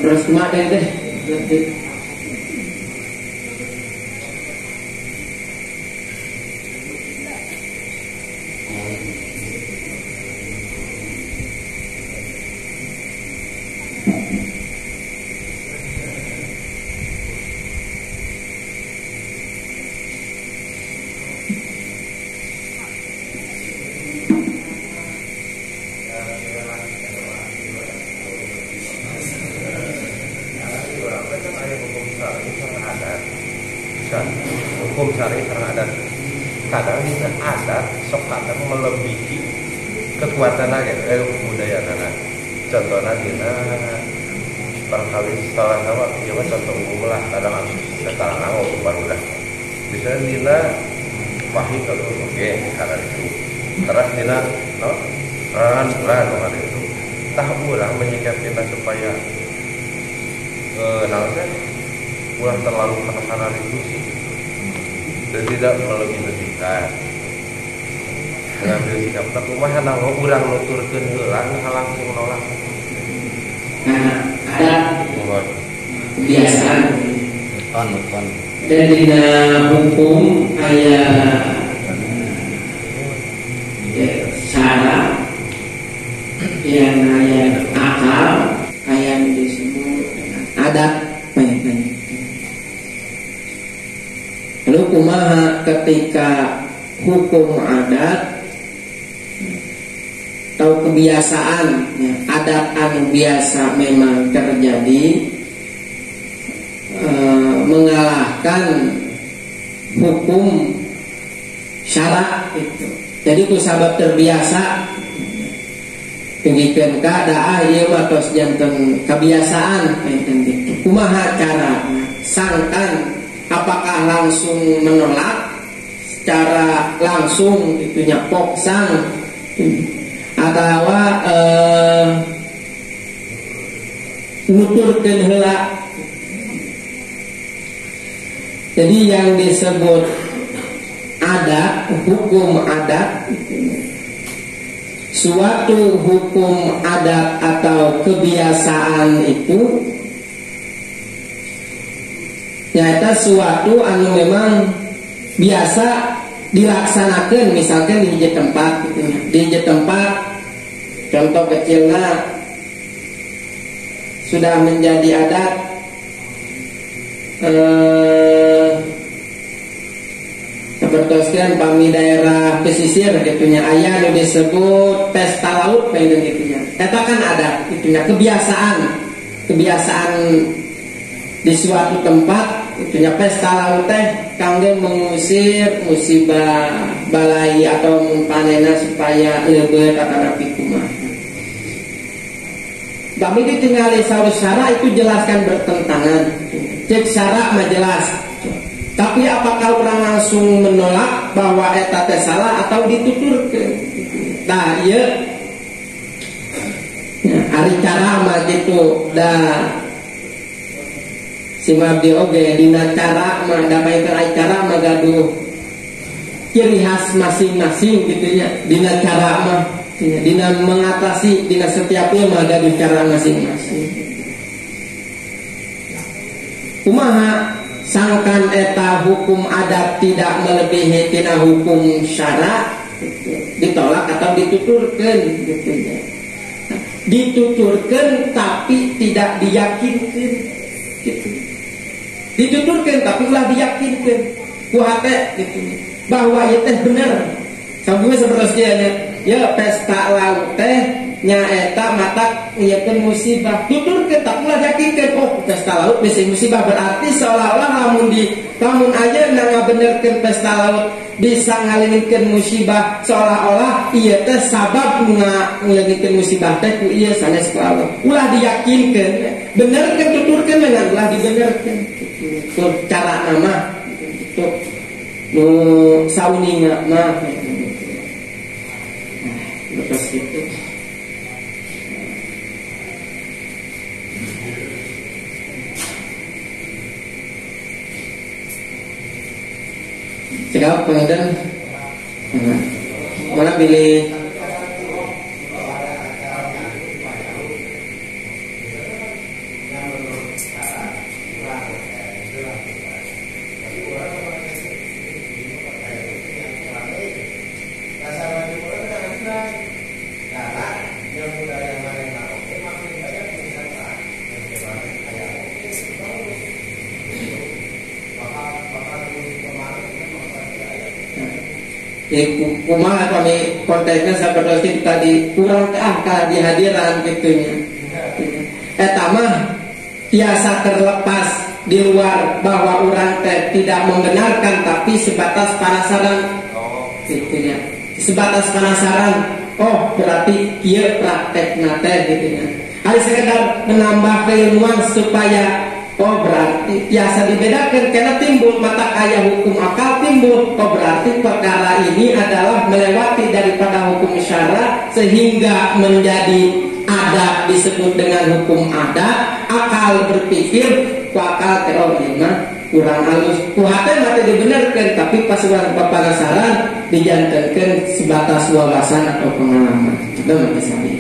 terus kumaha teh hukum syar'i karena adat kadang kita adat sok kadang melebihi kekuatan budaya karena contohnya dina barangkali salah sama ya contoh umum lah kadang sekarang ngomong baru dah bisa dina wahid atau oke karena itu terus dina no bulan kemarin itu tah urang menyikap kita supaya namanya ulah terlalu karena itu sih dan tidak melebih-lebihkan ngambil sikap tak kumaha nanggo urang nuturkeun heula langsung nolak. Nah, ada kebiasaan Kon. dan dina hukum aya syarat yang aya akal aya disebut dengan adat banyak. Lalu kumaha ketika hukum adat atau kebiasaan adat anu biasa memang terjadi mengalahkan hukum syarak itu. Jadi itu sabab terbiasa tinggikan keadaan ieu matos janten kebiasaan enten gitu. Kumaha cara sangkan apakah langsung menolak secara langsung itunya poksang atau nuturkeun heula. Jadi yang disebut adat, hukum adat, suatu hukum adat atau kebiasaan itu nyata suatu anu memang biasa dilaksanakan, misalkan di hiji tempat gitu ya. Di hiji tempat contoh kecilnya sudah menjadi adat seperti pami daerah pesisir gitunya aya nu disebut pesta laut pengen gitunya. Eta kan ada gitunya kebiasaan di suatu tempat itunya pesta laut teh kangge mengusir musibah balai atau panena supaya leubeut kakana pikumaha. Kami ditinggali saurus syara itu jelaskan bertentangan. Cek syara mah jelas. Tapi apakah orang langsung menolak bahwa eta teh salah atau dituturkeun? Nah, ieu ari cara mah gitu da si mabdi oge dina cara mah da baekeun ari cara mah gaduh ciri khas masing-masing gitu nya. Dina cara mah dina mengatasi dina setiapnya mah gaduh cara masing-masing. Kumaha sangkan eta hukum adat tidak melebihi tina hukum syara ditolak atau dituturkeun gitu ya. Dituturkeun tapi tidak diyakinkan gitu. Dituturkeun tapi ulah diyakinkan ku hate gitu bahwa ieu teh bener. Sampeyan seperti ya pesta laut teh nyaeta mata ngiekeun musibah. Tuturkeun tapi ulah yakinkeun oh pesta laut bisi musibah berarti seolah-olah lamun aja ngabenerkeun pesta laut bisa ngalengitkeun musibah seolah-olah ieu teh sabab ngalengitkeun musibah teh ku ieu sanes ku Allah. Ulah diyakinkeun benerkeun tuturkeun dengan ulah dibenerkeun. Itu cara nama itu nu sauninga mah lepas itu cekap pengen mana pilih kumaha kami konteksnya seperti tadi kurang dihadiran gitunya. Eta mah biasa terlepas di luar bahwa orang teh tidak membenarkan tapi sebatas penasaran gitunya. Sebatas penasaran oh berarti iya praktek nate gitu ya. Hari sekedar menambah keilmuan supaya oh berarti biasa dibedakan karena timbul mata ayah hukum akal timbul. Oh berarti perkara ini adalah melewati daripada hukum syara sehingga menjadi adab disebut dengan hukum adab. Akal berpikir akal teorima kurang halus. Kuhate mati dibenarkan tapi pas orang penasaran dijantankan sebatas wawasan atau pengalaman. Itu mati sabi.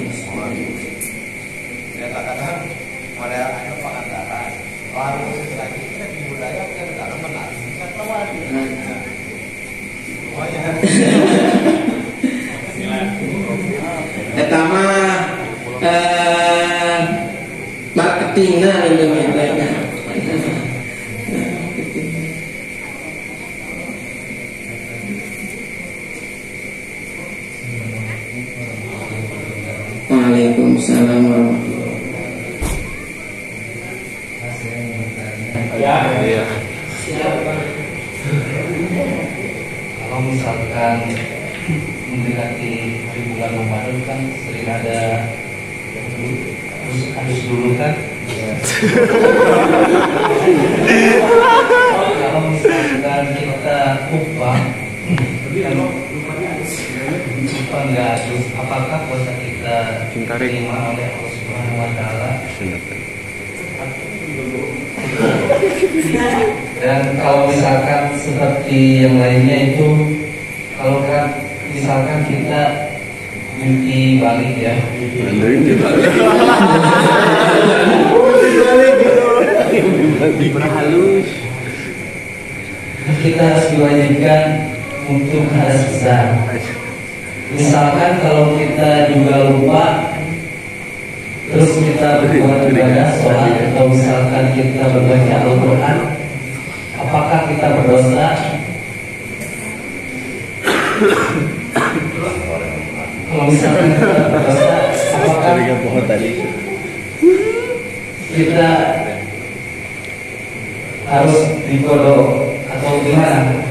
Etama marketingnya Indonesia. Waalaikumsalam warahmatullahi wabarakatuh. Ya. Kalau misalkan mendekati hari bulan Ramadan kan sering ada harus dulu kan. Kalau misalkan kita lupa nggak harus, apakah puasa kita diterima oleh Allah Subhanahu Wa Taala? Dan kalau misalkan seperti yang lainnya itu, kalau kan misalkan kita mimpi balik ya, berhalus, kita harus diwajibkan untuk hadas besar. Misalkan kalau kita juga lupa, terus kita berbuat ibadah sholat atau misalkan kita berbaca Al-Quran, apakah kita berdosa? Kalau misalkan kita berdosa, apakah kita harus dikodok atau gimana?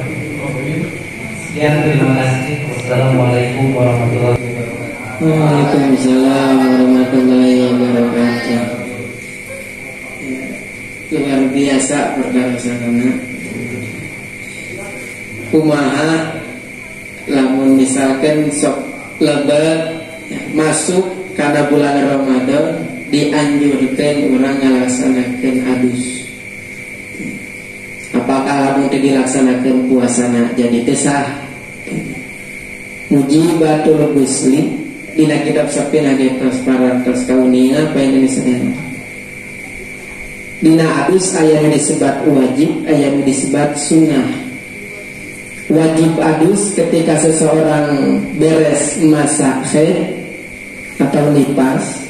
Sekian, terima kasih. Wassalamualaikum warahmatullahi wabarakatuh. Waalaikumsalam warahmatullahi wabarakatuh. Luar biasa berdasarkan kumaha lamun misalkan sok lebat masuk karena bulan Ramadan dianjurkan orang melaksanakan adus. Apakah lamun dilaksanakan puasana jadi tesah? Mujibatul Ghusli dina kitab sapina getos paratos kauninga apa yang disebut dina adus aya nu disebut wajib, aya nu disebut sunnah. Wajib adus ketika seseorang beres masak haid atau nifas,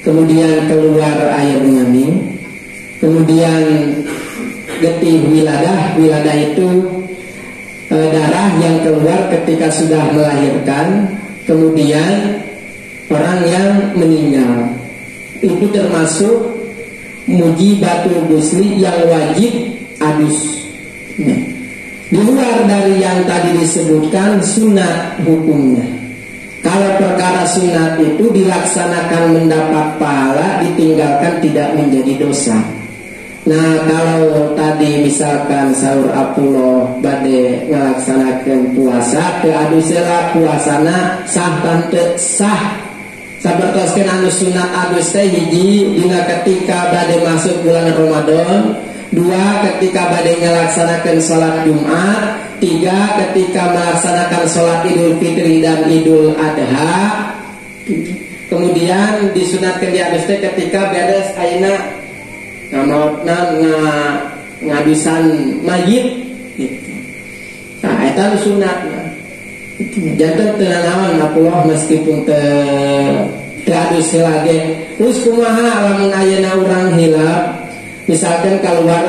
kemudian keluar air mani, kemudian getih wiladah. Wiladah itu darah yang keluar ketika sudah melahirkan, kemudian orang yang meninggal. Itu termasuk mujibatul ghusli yang wajib adus. Di luar dari yang tadi disebutkan sunat hukumnya. Kalau perkara sunat itu dilaksanakan mendapat pahala, ditinggalkan tidak menjadi dosa. Nah kalau tadi misalkan sahur Apullah bade melaksanakan puasa ke adusela puasana sah tante sah sapertoskeun anu sunat adus teh hiji dina ketika bade masuk bulan Ramadan, dua ketika bade melaksanakan salat Jumat, tiga ketika melaksanakan salat Idul Fitri dan Idul Adha, kemudian disunatkan di adus teh ketika beres ayeuna ngadusan mayit gitu. Nah eta sunat janten teu naon Apullah meskipun teu adus lagi. Terus kumaha lamun ayeuna urang hilap misalkan keluar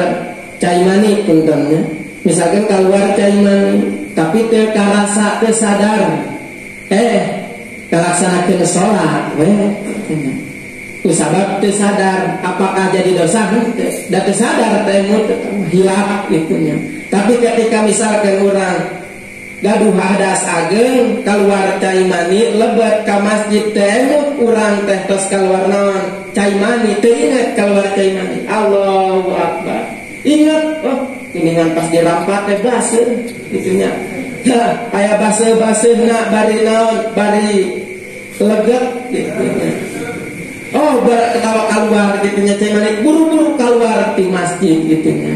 cai mani puntennya, misalkan keluar cai mani tapi teu karasa teu sadar kalaksanakeun salat we sabab teu sadar, apakah jadi dosa? Da teu sadar teh hilap itunya. Tapi ketika misalkan orang gaduh hadas ageng keluar cai mani lebat ka masjid teh urang teh tos keluar naon cai mani teu inget keluar cai mani. Allahu Akbar. Ingat kuningan pas dirampat teh baseuh gitunya. Aya baseuh-baseuhna bari naon bari leget gitunya. Ketawa keluar gitunya cai mani buru-buru keluar di masjid gitunya.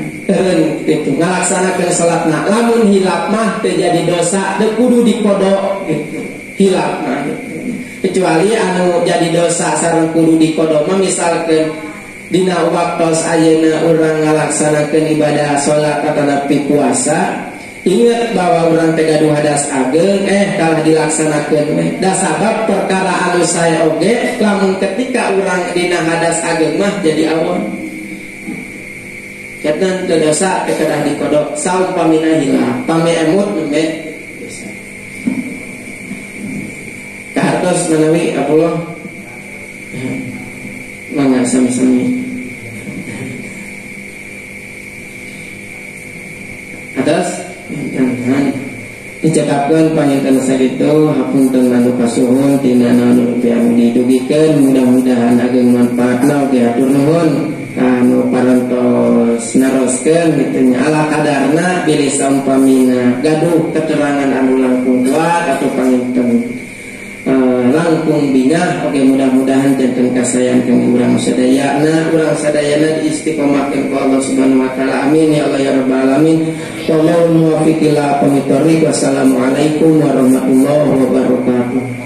Gitu ngalaksanakeun salatna lamun hilap mah teu jadi dosa teu kudu dikodok gitu. Hilap mah gitu. Kecuali anu jadi dosa sareng kudu dikodok mah misalkeun dina waktos ayeuna urang ngalaksanakeun ibadah salat atau nepi puasa ingat bahwa urang teh gaduh hadas ageng kalah dilaksanakeun we. Da sabab perkara anu sae oge lamun ketika urang dina hadas ageng mah jadi awon. Ketan teu dosa teh kedah dikodok saumpamina hilap pami emut nembe dosa. Kahartos manawi Abdullah mangga sami-sami. Atas jangan dicekapkeun panginten sakitu hapunten anu kasuhun tina naon rupi anu didugikeun mudah-mudahan ageng manfaatna oge hatur nuhun. Anu parantos naroskeun gitu nya ala kadarna bilih saumpamina gaduh keterangan anu langkung kuat atau panginten langkung bingah oke mudah-mudahan janten kasayankeun urang sadayana diistiqomahkeun ku Allah Subhanahu wa taala. Amin ya Allah ya rabbal alamin. Wallahu muwaffiq ila aqwamit thoriq. Wassalamualaikum warahmatullahi wabarakatuh.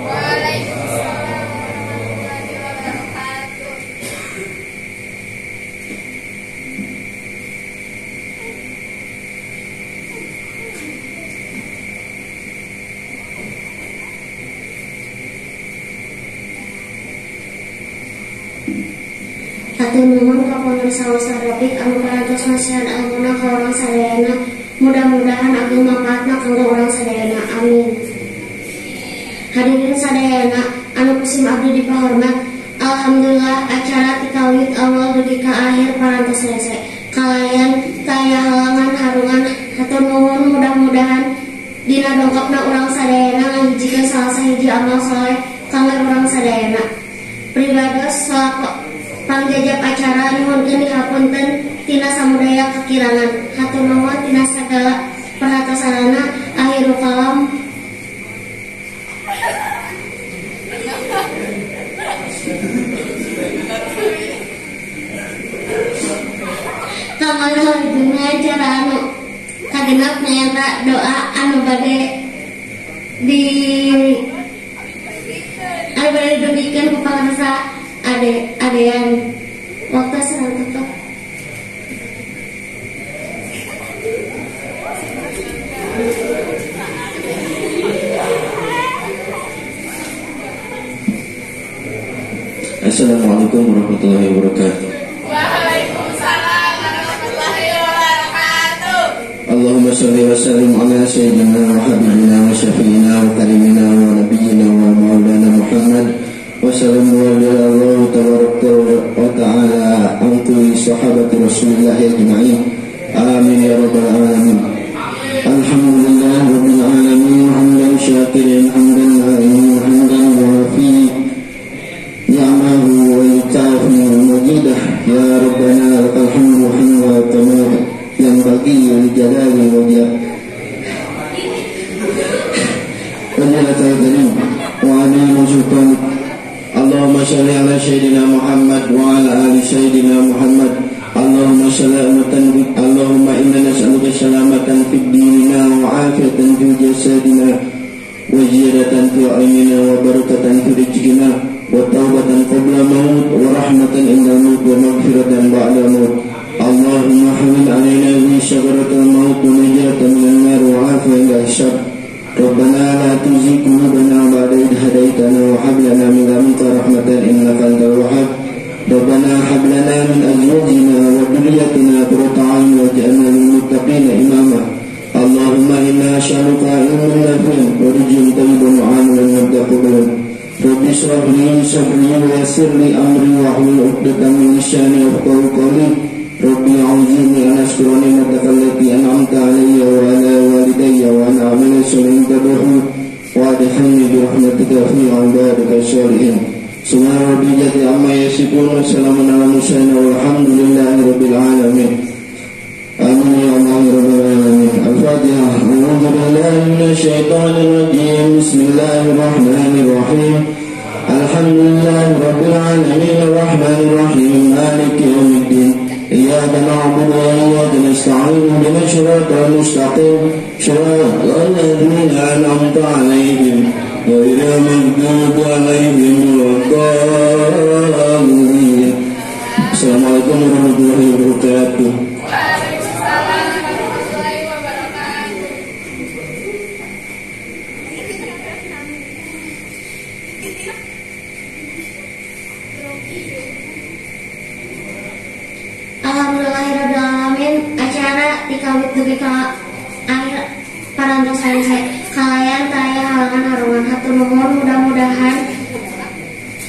Hatur nuhun ka pemirsa Sarapik anu parantos nasihat ilmuna ka urang sadayana. Mudah-mudahan ageng manfaatna kanggo urang sadayana. Amin. Hadirin sadayana anu kusim abdi dipahormat. Alhamdulillah acara ti kawit awal dugi ka akhir parantos selesai. Kalayan taya halangan harungan hatur nuhun mudah-mudahan dina dongkapna urang sadayana ngahijikeun salah sahiji amal saleh kanggo urang sadayana. Pribados selaku pangjajab acara nuhunkeun dihapunten tina samudaya kekirangan. Hatur nuhun tina sagala perhatosanana. Akhirul kalam. Kamana ujungna acara anu kagenep nyaeta doa anu bade didugikeun ku pamirsa adean waktu sedang tutup. Assalamualaikum warahmatullahi wabarakatuh. Waalaikumsalam warahmatullahi wabarakatuh. Allahumma shalli wa sallim ala sayyidina wa habibina wa syafi'ina wa karimina wa nabiyyina wa maulana Muhammad wa sallallahu alaihi wa ta'ala antui sahabati Rasulullah ajma'in. Amin ya rabbal alamin. Alhamdulillah rabbil alamin hamdan syakirin hamdan na'imin hamdan wafi ni'amahu wa yukafi majidah ya rabbana lakal hamdu hamda tamam yang bagi li jalali wajah wa jalatal karim wa amin sultan. Allahumma shalli ala sayyidina Muhammad wa ala ali sayyidina Muhammad. Allahumma shalli Allahumma inna nas'aluka salamatan fid dinina wa afiyatan fil jasadina wa ziyadatan fi ilmina wa barakatan fi rizqina wa taubatan qabla maut wa rahmatan inda maut wa maghfiratan ba'da maut. Allahumma hamil alaina bi syagaratil maut wa najatan minan nar wa afiyatan inda syarr. Rabbana la tuzigh qulubana ba'da idh hadaytana wa hab lana min ladunka rahmatan innaka antal wahhab. Rabbana hab lana min azwajina wa dhurriyyatina qurrata a'yun waj'alna lil muttaqina imama. Allahumma inna nas'aluka ilman nafi'an wa rizqan thayyiban wa 'amalan mutaqabbalan. Rabbi shrah li sadri wa yassir li amri wa hlul 'uqdatam min lisani yafqahu qawli. Rabbi a'udzuka min an ashkura ni'mataka allati an'amta 'alayya wa 'ala walidayya وأن أعمل سنن تبعه وأدخلني برحمتك في عبادك الصالحين سبحان ربك عما يصفون وسلام على المرسلين والحمد لله رب العالمين آمين يا الله رب العالمين الفاتحة أعوذ بالله من الشيطان الرجيم بسم الله الرحمن الرحيم الحمد لله رب العالمين الرحمن الرحيم مالك يوم الدين إياك نعبد وإياك نستعين اهدنا الصراط المستقيم صراط الذين أنعمت عليهم غير المغضوب عليهم ولا الضالين. Assalamualaikum warahmatullahi wabarakatuh. Waalaikumsalam warahmatullahi wabarakatuh. Alhamdulillahirrahmanirrahim. Acara dikawit dugi ka akhir parantos selesai kalian taya halangan harungan hatur nuhun mudah-mudahan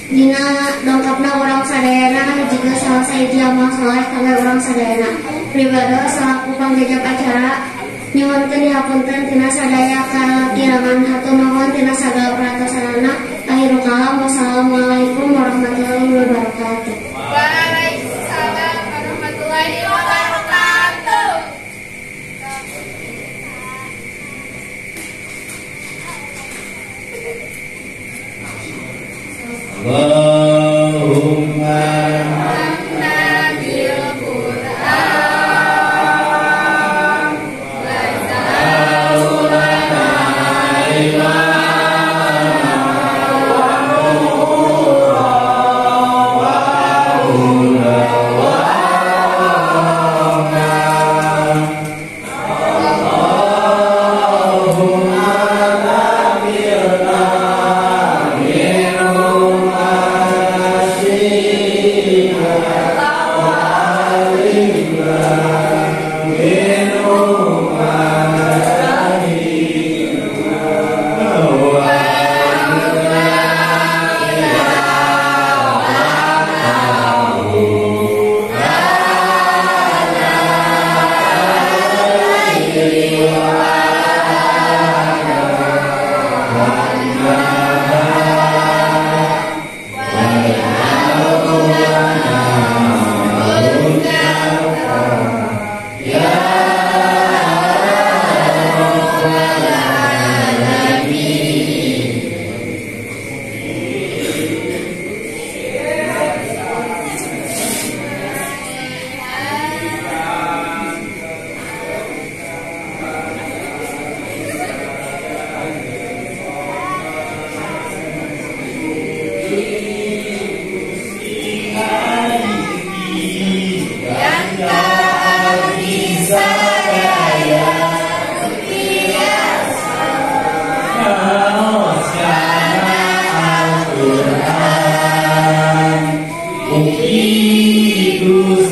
dina dongkapna orang sadayana jika selesai amal soleh kangge orang sadayana pribadi selaku panggajap acara nyuhunkeun dihapunten tina sadaya kakirangan hatur nuhun tina sagala parantosanana akhirul kalam wassalamualaikum warahmatullahi wabarakatuh. Waalaikumsalam warahmatullahi wabarakatuh. Allahumma Nabil Quran waj'alhu lana Al-Quran Mufidu